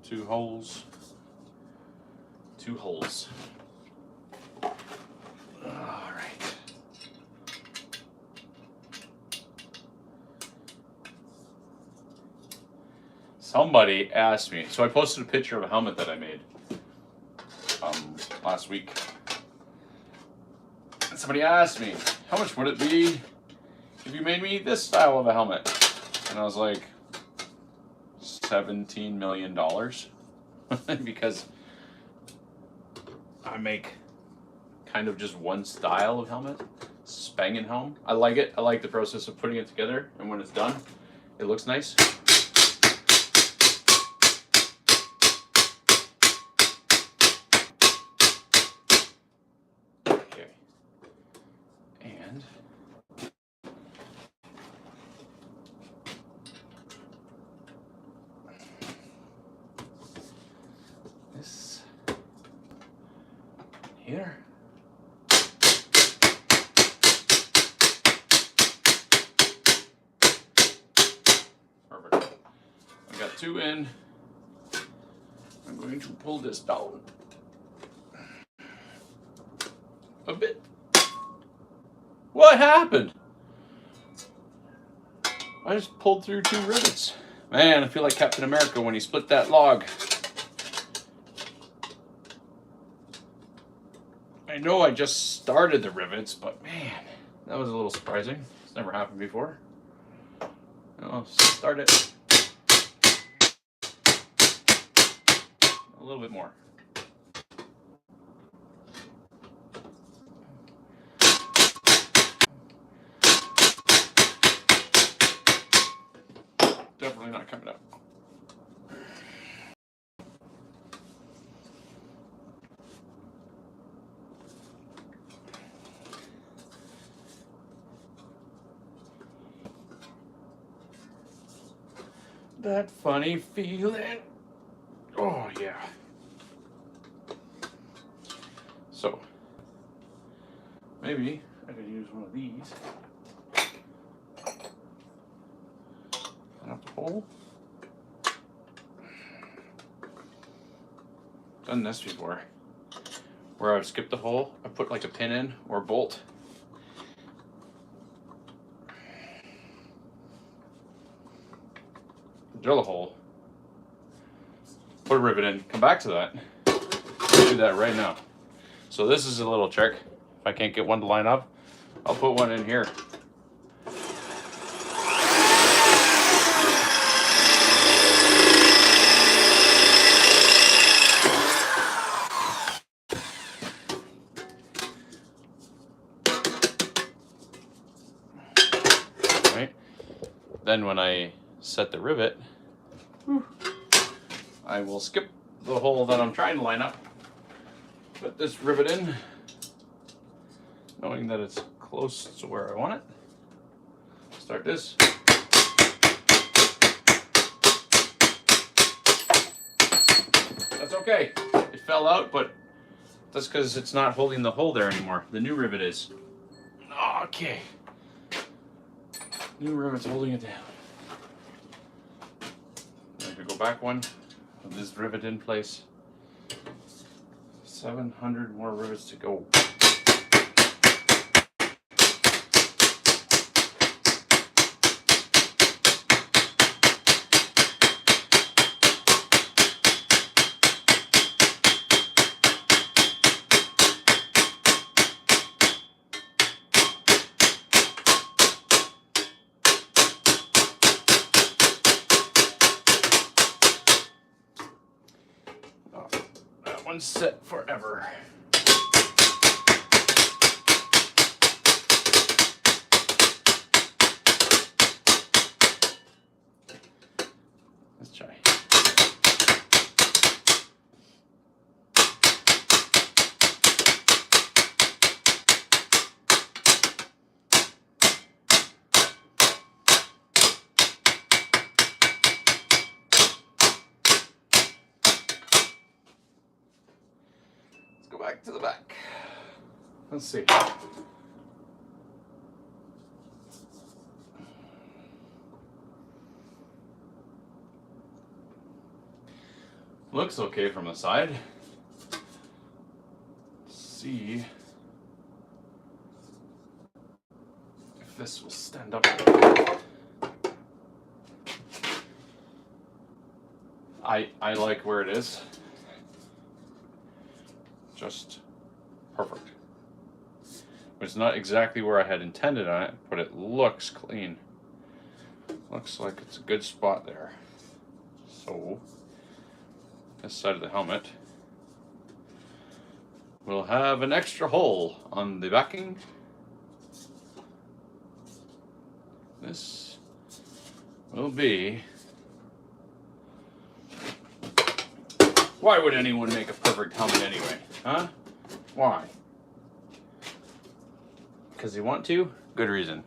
Two holes. All right. Somebody asked me, so I posted a picture of a helmet that I made last week. And somebody asked me, how much would it be if you made me this style of a helmet? And I was like, $17 million. Because I make kind of just one style of helmet, Spang and Helm. I like it. I like the process of putting it together, and when it's done, it looks nice. Okay. And this here. Perfect. I got two in. I'm going to pull this down a bit. What happened? I just pulled through two rivets. Man, I feel like Captain America when he split that log. I know I just started the rivets, but man, that was a little surprising. It's never happened before. I'll start it a little bit more. Definitely not coming out. That funny feeling. Oh yeah. So maybe I could use one of these. Up the hole. Done this before, where I would skip the hole. I put like a pin in or a bolt. Drill a hole. Put a rivet in. Come back to that. Do that right now. So this is a little trick. If I can't get one to line up, I'll put one in here. Then when I set the rivet, I will skip the hole that I'm trying to line up, put this rivet in, knowing that it's close to where I want it. Start this. That's okay. It fell out, but that's because it's not holding the hole there anymore. The new rivet is. Okay. New rivet's holding it down. I'm gonna go back one with this rivet in place. 700 more rivets to go. Set forever. Let's try. Back to the back. Let's see. Looks okay from the side. Let's see if this will stand up. I like where it is. Just perfect. It's not exactly where I had intended on it, but it looks clean. Looks like it's a good spot there. So, this side of the helmet will have an extra hole on the backing. This will be... Why would anyone make a perfect helmet anyway? Huh? Why? Because they want to? Good reason.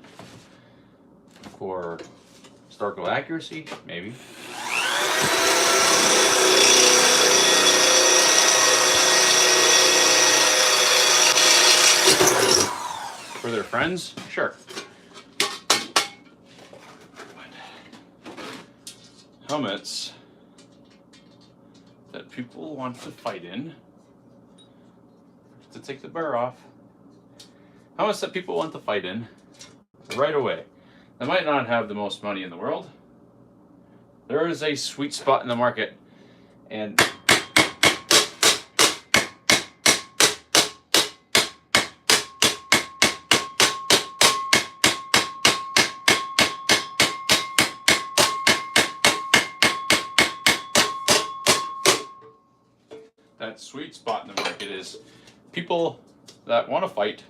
For historical accuracy? Maybe. For their friends? Sure. Helmets that people want to fight in. To take the burr off. Helmets that people want to fight in right away. They might not have the most money in the world. There is a sweet spot in the market, and that sweet spot in the market is people that want to fight,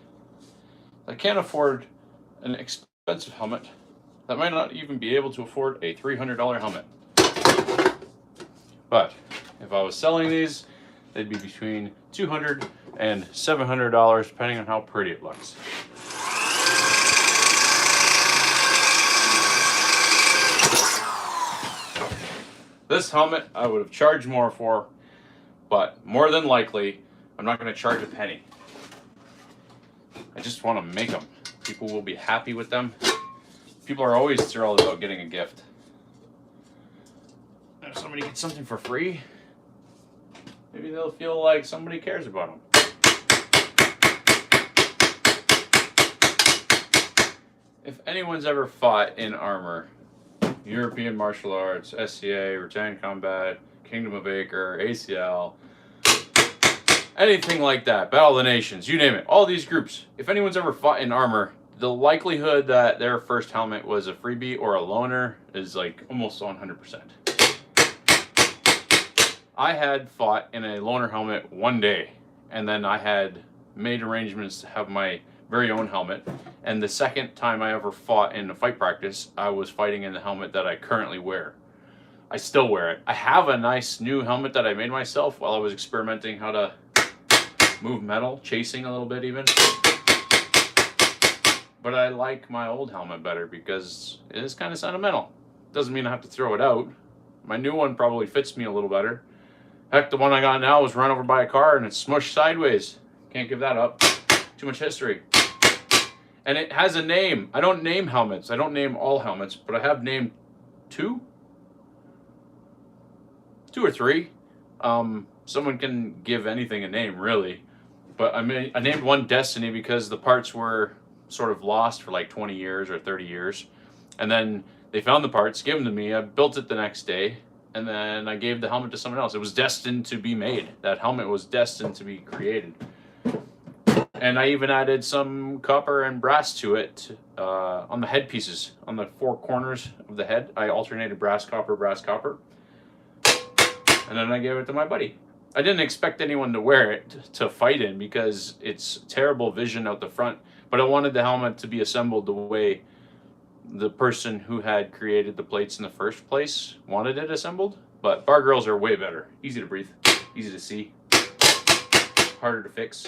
that can't afford an expensive helmet, that might not even be able to afford a $300 helmet. But if I was selling these, they'd be between $200 and $700 depending on how pretty it looks. This helmet I would have charged more for, but more than likely I'm not going to charge a penny. I just want to make them. People will be happy with them. People are always thrilled about getting a gift. If somebody gets something for free, maybe they'll feel like somebody cares about them. If anyone's ever fought in Armour, European Martial Arts, SCA, Return Combat, Kingdom of Acre, ACL, anything like that, Battle of the Nations, you name it, all these groups, if anyone's ever fought in Armour, the likelihood that their first helmet was a freebie or a loaner is like almost 100%. I had fought in a loaner helmet one day, and then I had made arrangements to have my very own helmet. And the second time I ever fought in a fight practice, I was fighting in the helmet that I currently wear. I still wear it. I have a nice new helmet that I made myself while I was experimenting how to move metal, chasing a little bit even. But I like my old helmet better because it is kind of sentimental. Doesn't mean I have to throw it out. My new one probably fits me a little better. Heck, the one I got now was run over by a car and it's smushed sideways. Can't give that up. Too much history. And it has a name. I don't name helmets. I don't name all helmets, but I have named two or three. Someone can give anything a name, really. But I named one Destiny because the parts were sort of lost for like 20 years or 30 years. And then they found the parts, gave them to me. I built it the next day. And then I gave the helmet to someone else. It was destined to be made. That helmet was destined to be created. And I even added some copper and brass to it on the head pieces, on the four corners of the head. I alternated brass, copper, and then I gave it to my buddy. I didn't expect anyone to wear it to fight in because it's terrible vision out the front, but I wanted the helmet to be assembled the way the person who had created the plates in the first place wanted it assembled. But bar grills are way better. Easy to breathe, easy to see, harder to fix.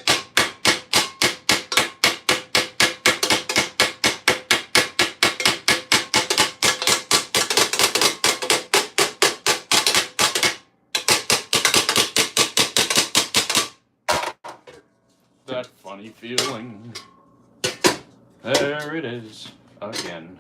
That funny feeling, there it is again.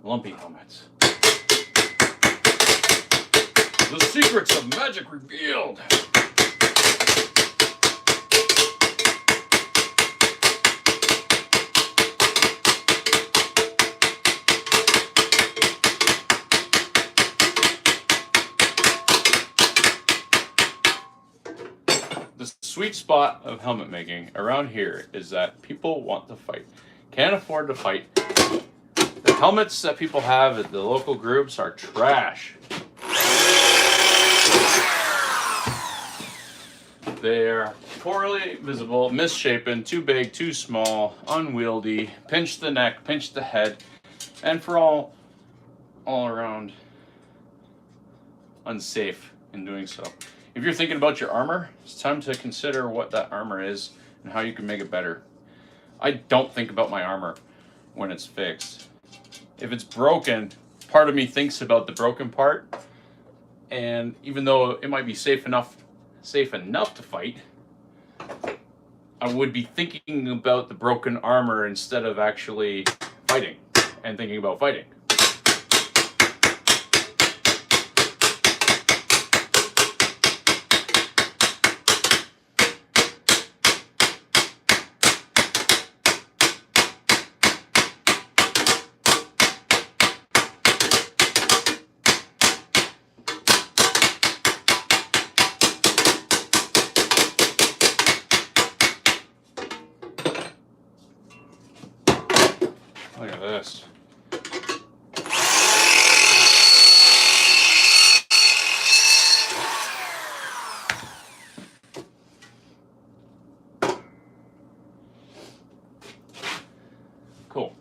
Lumpy helmets. The secrets of magic revealed. The sweet spot of helmet making around here is that people want to fight, can't afford to fight. The helmets that people have at the local groups are trash. They're poorly visible, misshapen, too big, too small, unwieldy, pinch the neck, pinch the head, and for all around unsafe in doing so. If you're thinking about your armor, it's time to consider what that armor is and how you can make it better. I don't think about my armor when it's fixed. If it's broken, part of me thinks about the broken part, and even though it might be safe enough to fight, I would be thinking about the broken armor instead of actually fighting and thinking about fighting. Look at this. Cool.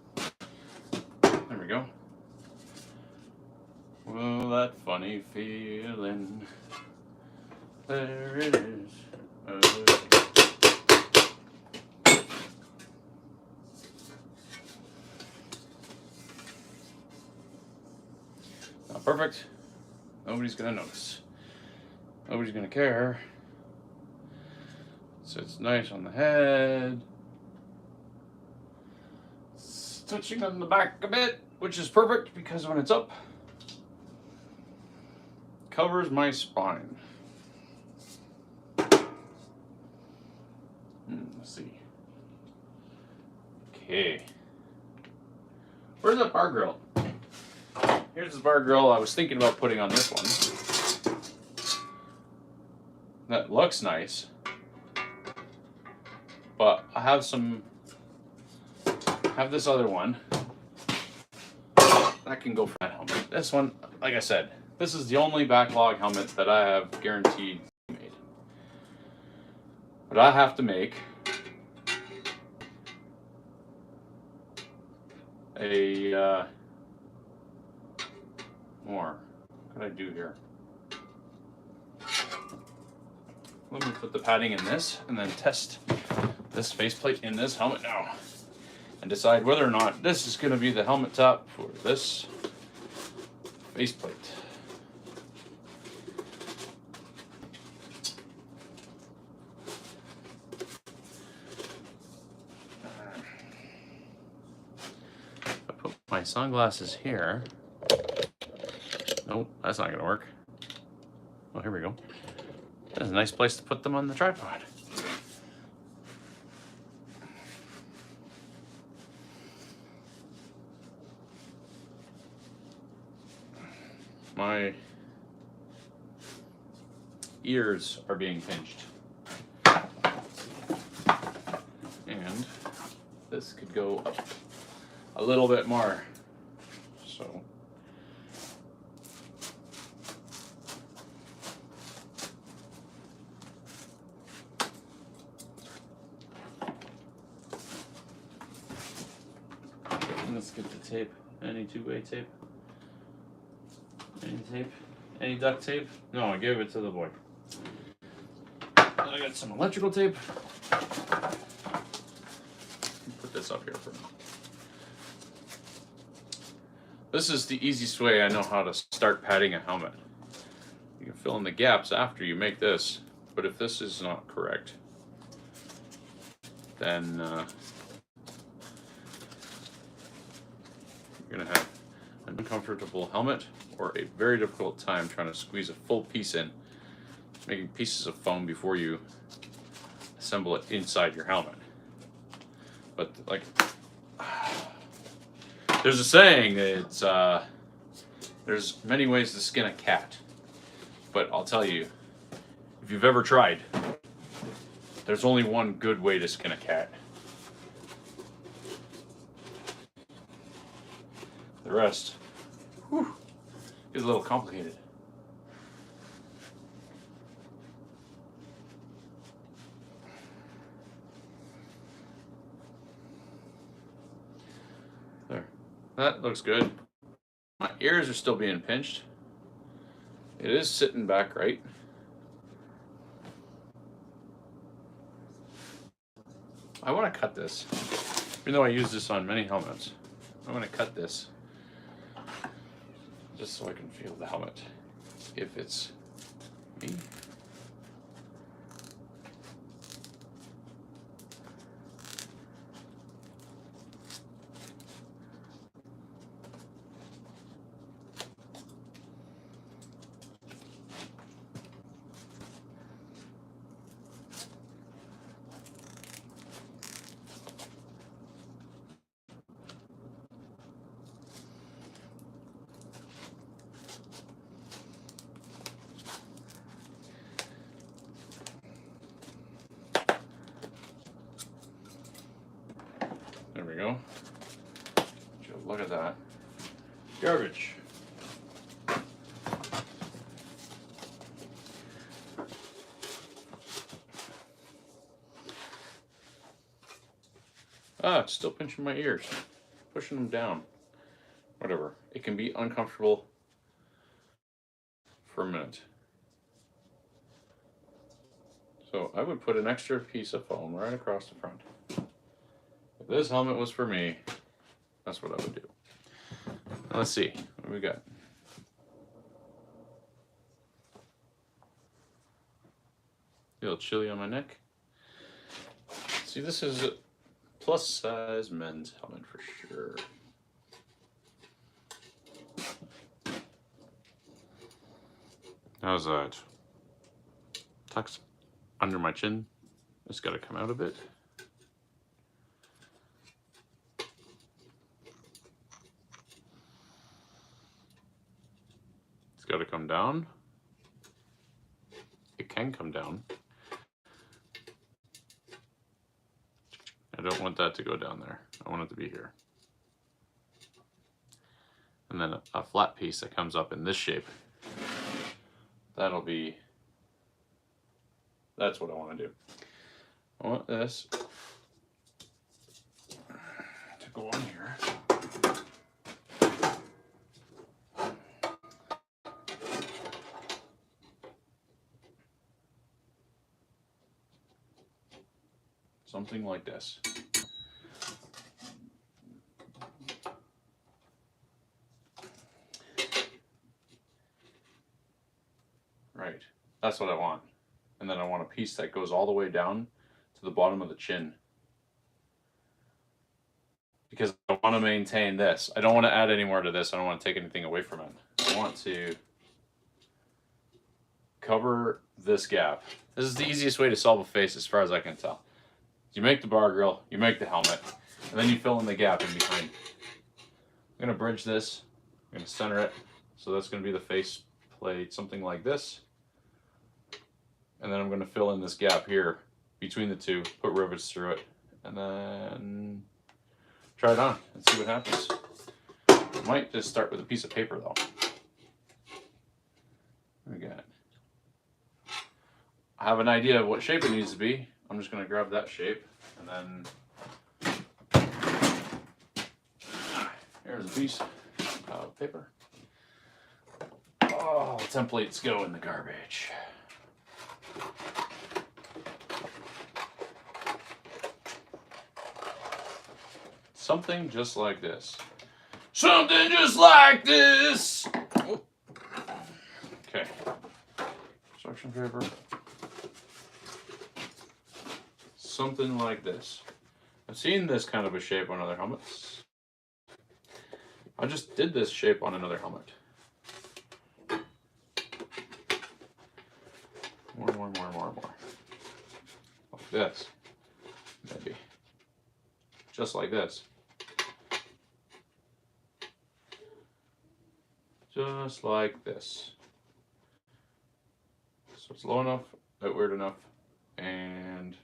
There we go. Well, that funny feeling. There it is. Not perfect. Nobody's gonna notice. Nobody's gonna care. Sits nice on the head. It's touching on the back a bit, which is perfect because when it's up, covers my spine. Let's see. Okay. Where's that bar grill? Here's the bar grill I was thinking about putting on this one. That looks nice. But I have this other one. That can go for that helmet. This one, like I said, this is the only backlog helmet that I have guaranteed made. But I have to make a more. What can I do here? Let me put the padding in this and then test this faceplate in this helmet now and decide whether or not this is going to be the helmet top for this faceplate. I put my sunglasses here. Nope, that's not going to work. Oh, here we go. That's a nice place to put them on the tripod. My ears are being pinched. And this could go up a little bit more. So let's get the tape. Any two-way tape? Any tape? Any duct tape? No, I gave it to the boy. I got some electrical tape. Put this up here for now. This is the easiest way I know how to start padding a helmet. You can fill in the gaps after you make this, but if this is not correct, then you're gonna have an uncomfortable helmet or a very difficult time trying to squeeze a full piece in, making pieces of foam before you assemble it inside your helmet. But like, there's a saying that it's there's many ways to skin a cat, but I'll tell you, if you've ever tried, there's only one good way to skin a cat. The rest, whew, is a little complicated. There, that looks good. My ears are still being pinched. It is sitting back right. I want to cut this, even though I use this on many helmets. I'm going to cut this just so I can feel the helmet if it's me. There we go. Look at that. Garbage. Ah, it's still pinching my ears. Pushing them down. Whatever. It can be uncomfortable for a minute. So I would put an extra piece of foam right across the front. If this helmet was for me, that's what I would do. Now let's see. What do we got? A little chilly on my neck. See, this is a plus size men's helmet for sure. How's that? Tucks under my chin. It's got to come out a bit. It's got to come down. It can come down. I don't want that to go down there. I want it to be here. And then a flat piece that comes up in this shape. That'll be, that's what I want to do. I want this to go on here. Something like this. Right, that's what I want. And then I want a piece that goes all the way down to the bottom of the chin. Because I want to maintain this. I don't want to add any more to this. I don't want to take anything away from it. I want to cover this gap. This is the easiest way to solve a face as far as I can tell. You make the bar grill, you make the helmet, and then you fill in the gap in behind. I'm going to bridge this. I'm going to center it. So that's going to be the face plate, something like this. And then I'm going to fill in this gap here between the two, put rivets through it, and then try it on and see what happens. I might just start with a piece of paper though. What we got? I have an idea of what shape it needs to be. I'm just going to grab that shape and then here's a piece of paper. Oh, templates go in the garbage. Something just like this. Something just like this. Oh. Okay. Construction paper. Something like this. I've seen this kind of a shape on other helmets. I just did this shape on another helmet. More. Like this. Maybe. Just like this. Just like this. So it's low enough, outward enough, and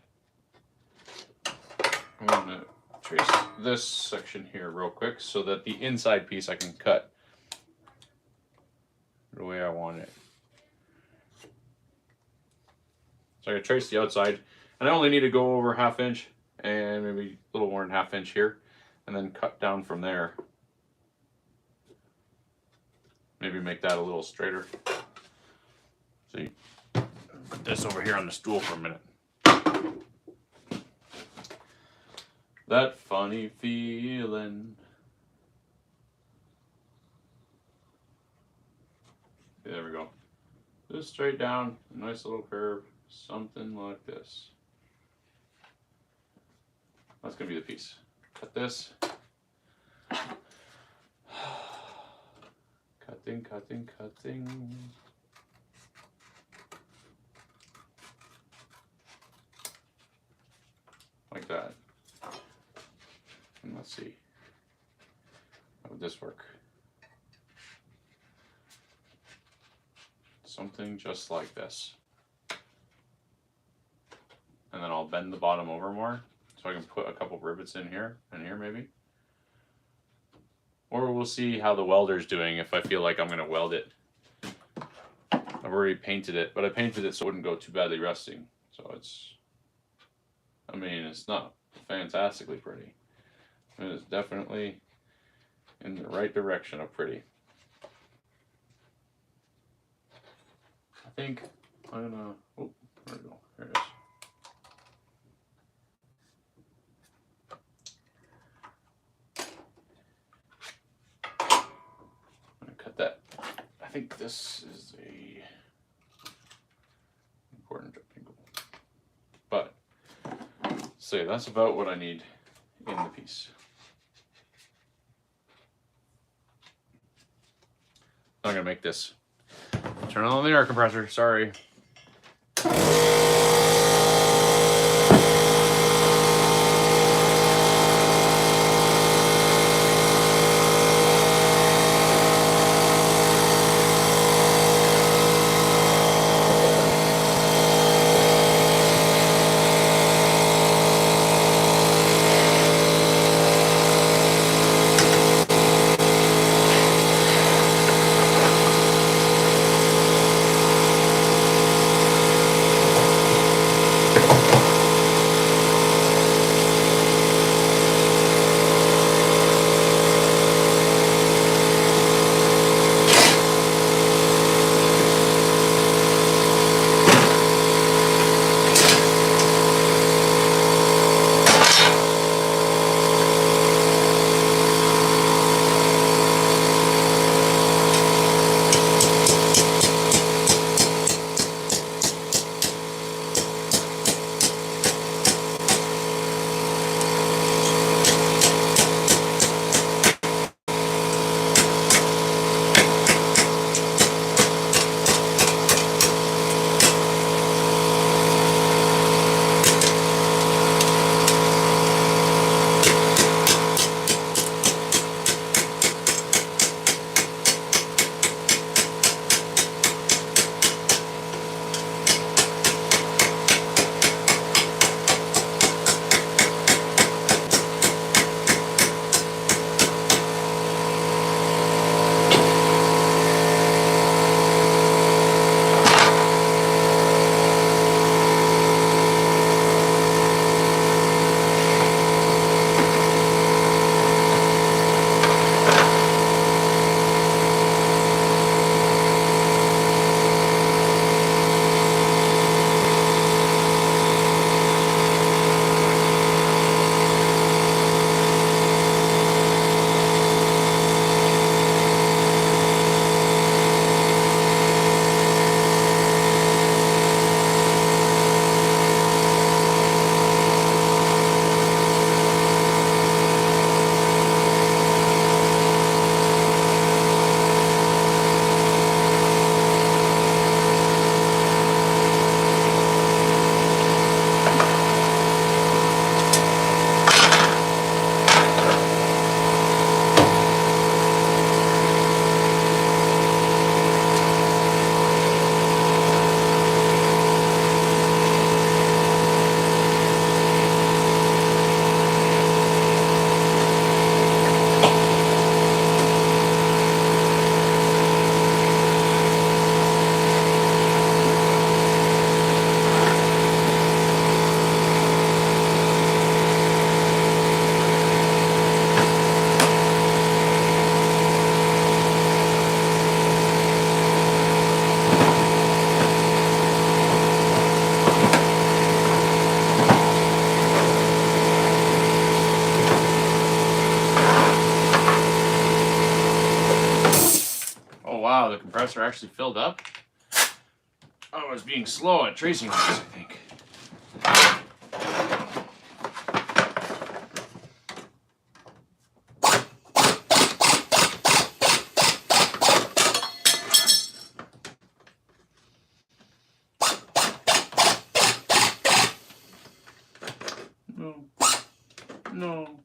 I'm going to trace this section here real quick so that the inside piece I can cut the way I want it. So I can trace the outside, and I only need to go over 1/2 inch and maybe a little more than 1/2 inch here, and then cut down from there. Maybe make that a little straighter. See, put this over here on the stool for a minute. That funny feeling. There we go. Just straight down, a nice little curve, something like this. That's gonna be the piece. Cut this. Cutting. Like that. And let's see. How would this work? Something just like this. And then I'll bend the bottom over more so I can put a couple rivets in here and here maybe. Or we'll see how the welder's doing if I feel like I'm going to weld it. I've already painted it, but I painted it so it wouldn't go too badly rusting. So it's, I mean, it's not fantastically pretty. It is definitely in the right direction of pretty. I think I'm gonna, oh, where'd it go? There it is. I'm gonna cut that. I think this is a important angle. But, so that's about what I need in the piece. I'm gonna make this. Turn on the air compressor, sorry. Wow, the compressor actually filled up. Oh, I was being slow at tracing this, I think. No. No.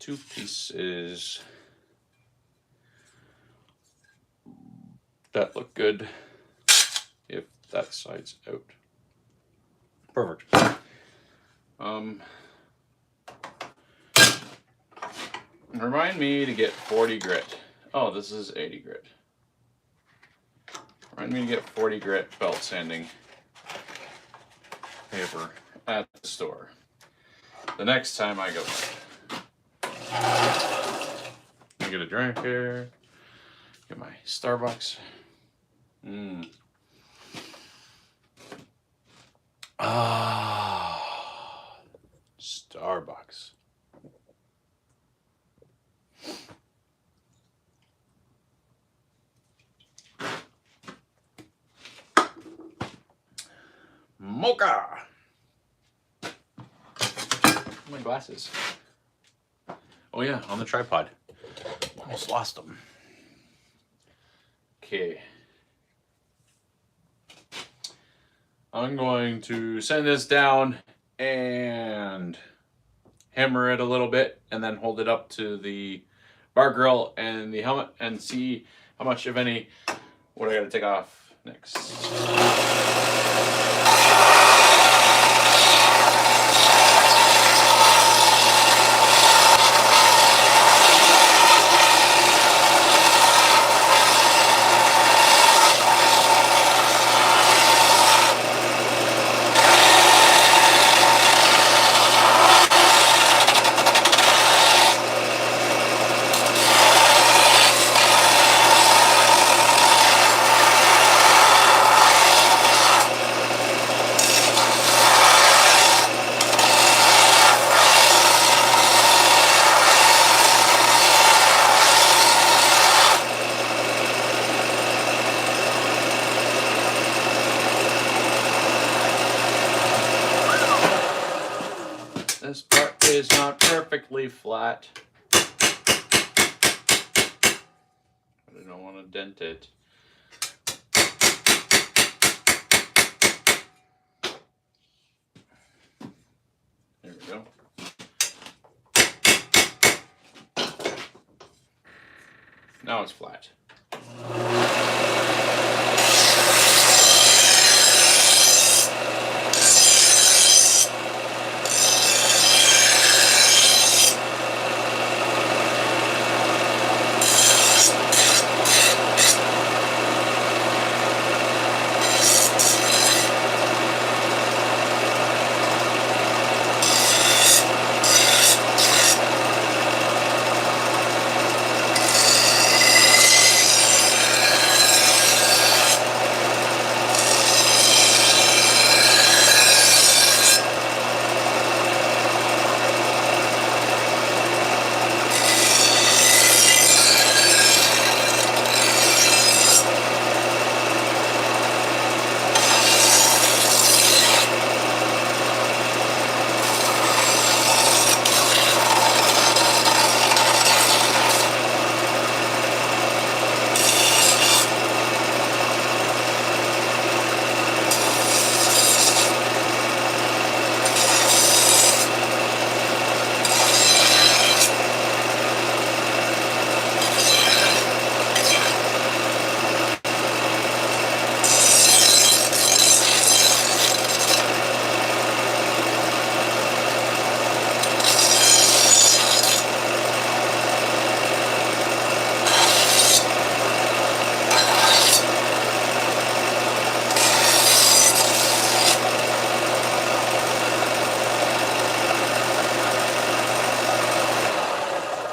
2 pieces. That look good if that side's out. Perfect. Remind me to get 40 grit. Oh, this is 80 grit. Remind me to get 40 grit belt sanding paper at the store the next time I go there. I get a drink here. Get my Starbucks. Starbucks. Mocha. My glasses. Oh yeah, on the tripod. Almost lost them. Okay. I'm going to send this down and hammer it a little bit and then hold it up to the bar grill and the helmet and see how much, if any, what I gotta take off next. This part is not perfectly flat, but I don't want to dent it. There we go. Now it's flat.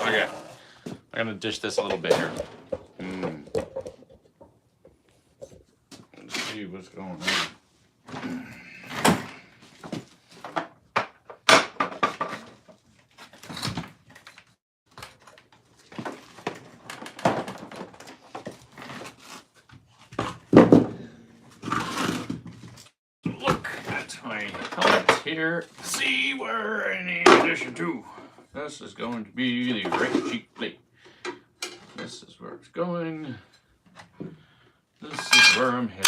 Okay, I'm gonna dish this a little bit here. Let's see what's going on. Look at my helmet here. See where I need addition to. This is going to be the right cheek plate. This is where it's going. This is where I'm headed.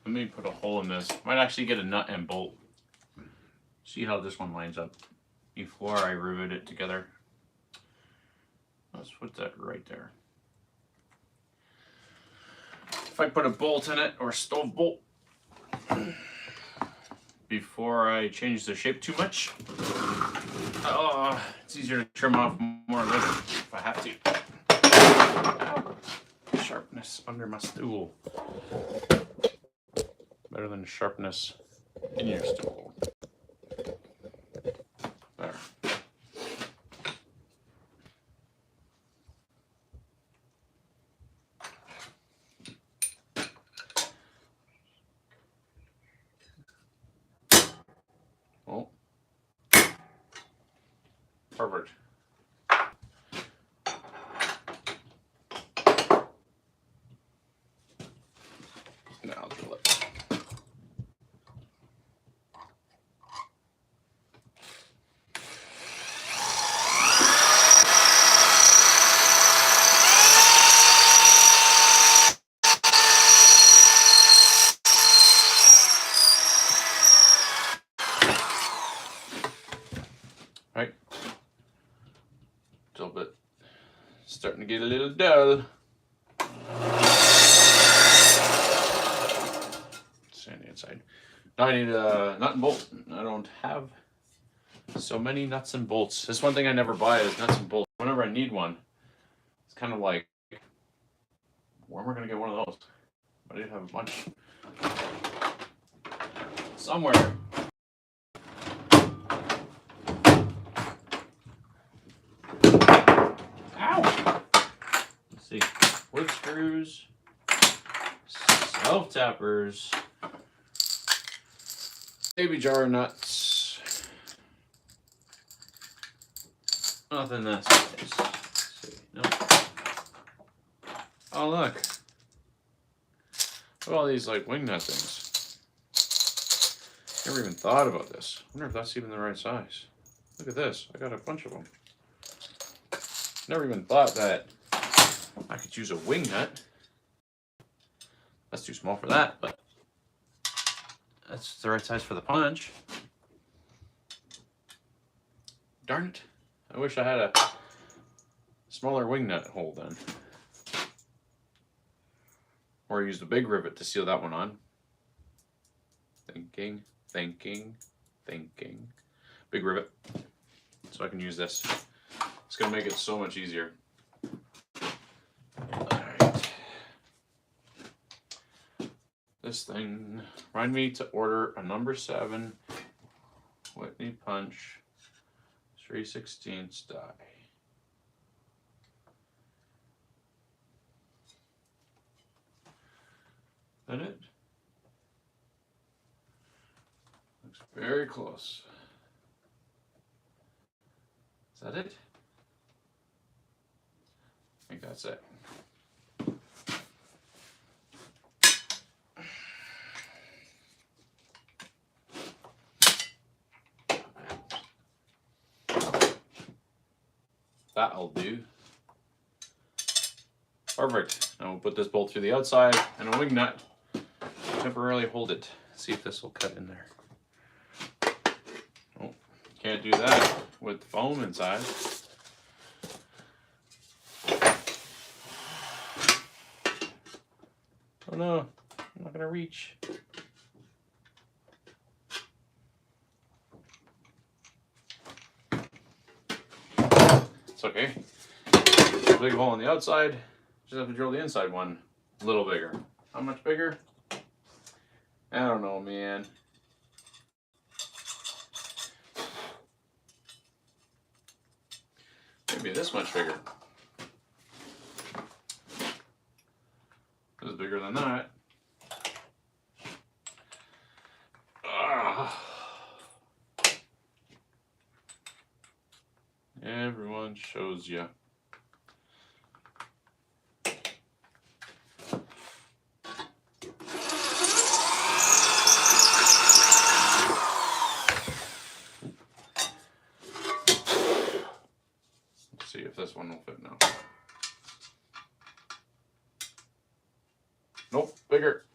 let me put a hole in this. Might actually get a nut and bolt. See how this one lines up before I rivet it together. Let's put that right there. If I put a bolt in it, or a stove bolt, before I change the shape too much, it's easier to trim off more of it if I have to. Sharpness under my stool. Better than sharpness in your stool. There. Oh. Perfect. Now I'll drill it. Right. A little bit. Starting to get a little dull. See on the inside. Now I need a nut and bolt. I don't have so many nuts and bolts. That's one thing I never buy is nuts and bolts. Whenever I need one, it's kind of like, where am I going to get one of those? I didn't have a bunch. Somewhere. Ow! Let's see. Wood screws, self-tappers, baby jar nuts. Nothing that size. Let's see. No. Oh, look. Look at all these like wing nut things. Never even thought about this. I wonder if that's even the right size. Look at this. I got a bunch of them. Never even thought that I could use a wing nut. That's too small for that, but that's the right size for the punch. Darn it. I wish I had a smaller wing nut hole then. Or use the big rivet to seal that one on. Thinking. Big rivet. So I can use this. It's going to make it so much easier. Alright. This thing, remind me to order a number 7 Whitney punch 3/16 die. Is that it? Looks very close. Is that it? I think that's it. That'll do. Perfect. Now we'll put this bolt through the outside and a wing nut. Temporarily hold it. See if this will cut in there. Oh, can't do that with the foam inside. Oh no, I'm not gonna reach. It's okay. A big hole on the outside. Just have to drill the inside one a little bigger. How much bigger? I don't know, man. Maybe this much bigger. This is bigger than that. Everyone shows you. Let's see if this one will fit now. Nope, bigger.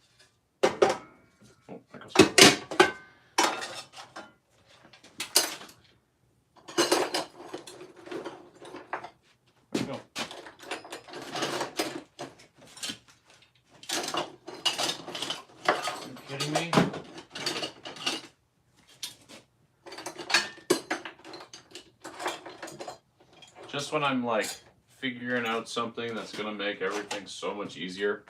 me. Just when I'm like figuring out something that's gonna make everything so much easier.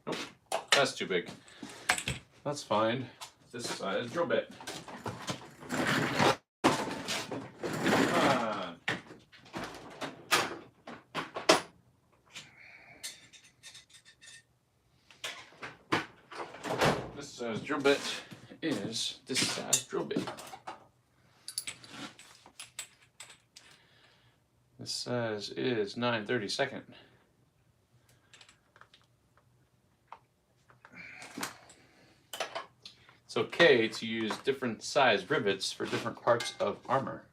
Nope, that's too big. That's fine. This size drill bit. This size drill bit is this size drill bit. This size is 9/32. It's okay to use different size rivets for different parts of armor.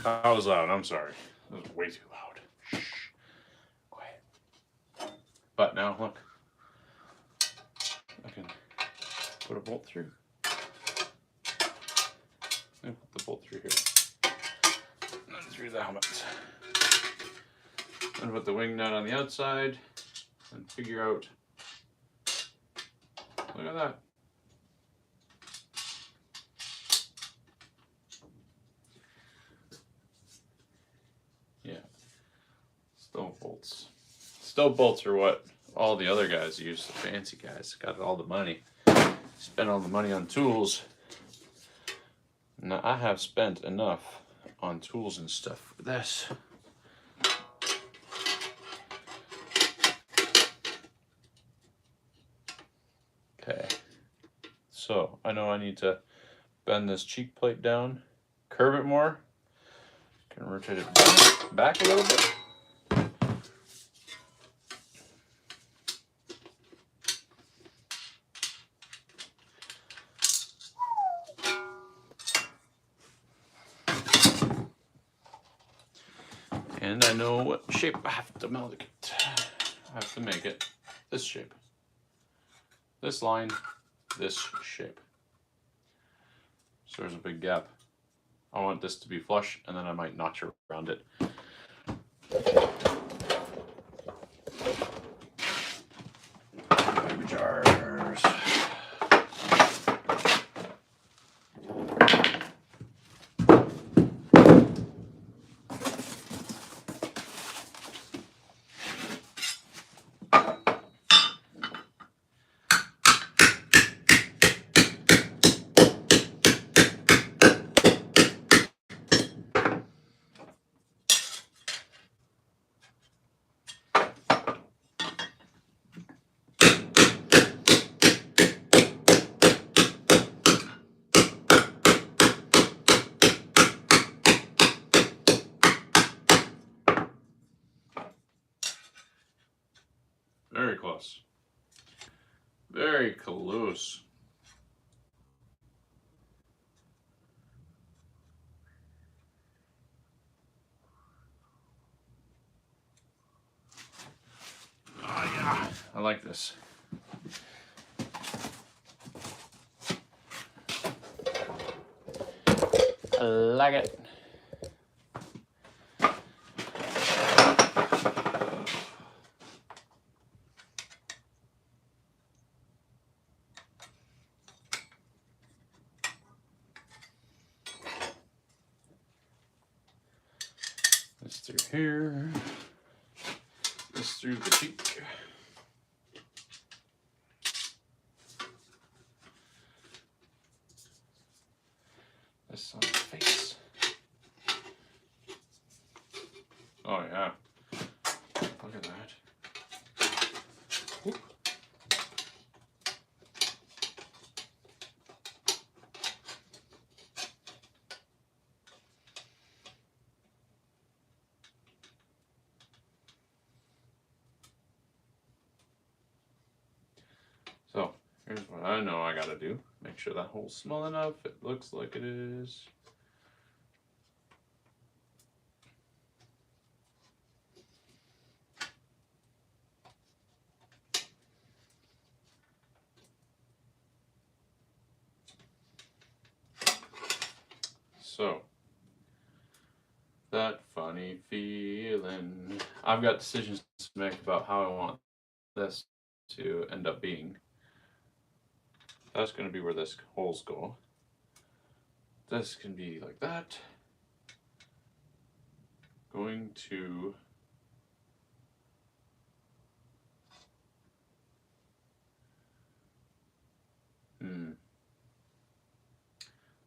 That was loud, I'm sorry. That was way too loud. Shh. Quiet. But now, look. I can put a bolt through. And put the bolt through here. And through the helmet. And put the wing nut on the outside. And figure out. Look at that. Yeah. Stove bolts. Stove bolts are what all the other guys use. The fancy guys got all the money. Spend all the money on tools. Now I have spent enough on tools and stuff for this. Okay, so I know I need to bend this cheek plate down, curve it more, can rotate it back a little bit. And I know what shape I have to make it. I have to make it this shape. This line, this shape. So there's a big gap. I want this to be flush, and then I might notch around it. Paper jars. Very close. Very close. Oh yeah, I like this. I like it. This through here. This through the cheek. This on the face. Oh yeah. Look at that. Whoop. So here's what I know I gotta do. Make sure that hole's small enough. It looks like it is. So, that funny feeling. I've got decisions to make about how I want this to end up being. That's going to be where this holes go. This can be like that. Going to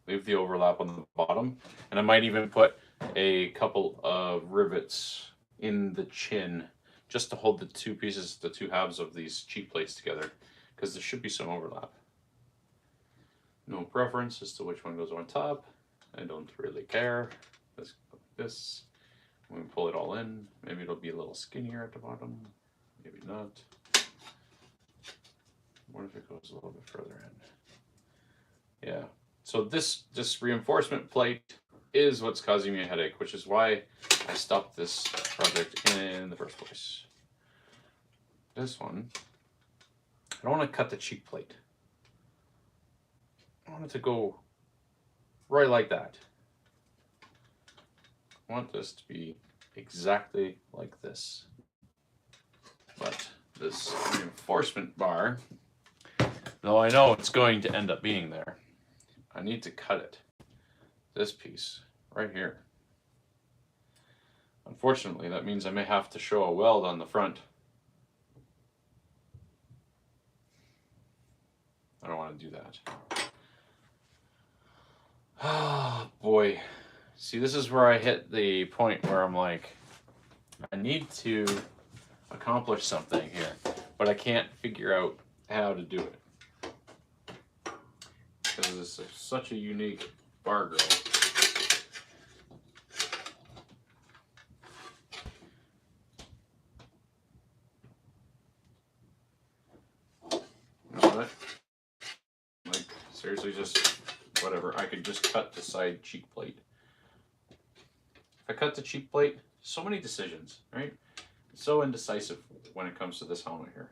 leave the overlap on the bottom, and I might even put a couple of rivets in the chin just to hold the two pieces, the two halves of these cheek plates together, because there should be some overlap. No preference as to which one goes on top. I don't really care. Let's go like this. When we pull it all in, maybe it'll be a little skinnier at the bottom, maybe not. What if it goes a little bit further in? Yeah. So this reinforcement plate is what's causing me a headache, which is why I stopped this project in the first place. This one, I don't want to cut the cheek plate. I want it to go right like that. I want this to be exactly like this. But this reinforcement bar, though I know it's going to end up being there, I need to cut it. This piece right here. Unfortunately, that means I may have to show a weld on the front. I don't want to do that. Oh boy. See, this is where I hit the point where I'm like, I need to accomplish something here, but I can't figure out how to do it. Because this is such a unique bar grill. You know what? Like, seriously, just whatever. I could just cut the side cheek plate. If I cut the cheek plate, so many decisions, right? It's so indecisive when it comes to this helmet here.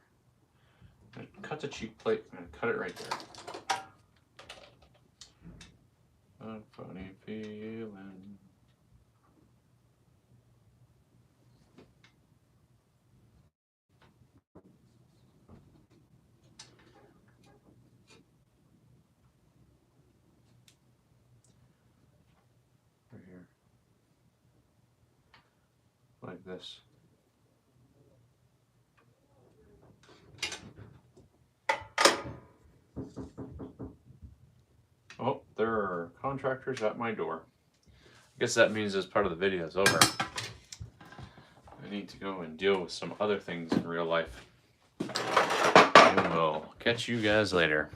I'm gonna cut the cheek plate, I'm gonna cut it right there. A funny feeling. Right here. Like this. Oh, there are contractors at my door. I guess that means this part of the video is over. I need to go and deal with some other things in real life. I will catch you guys later.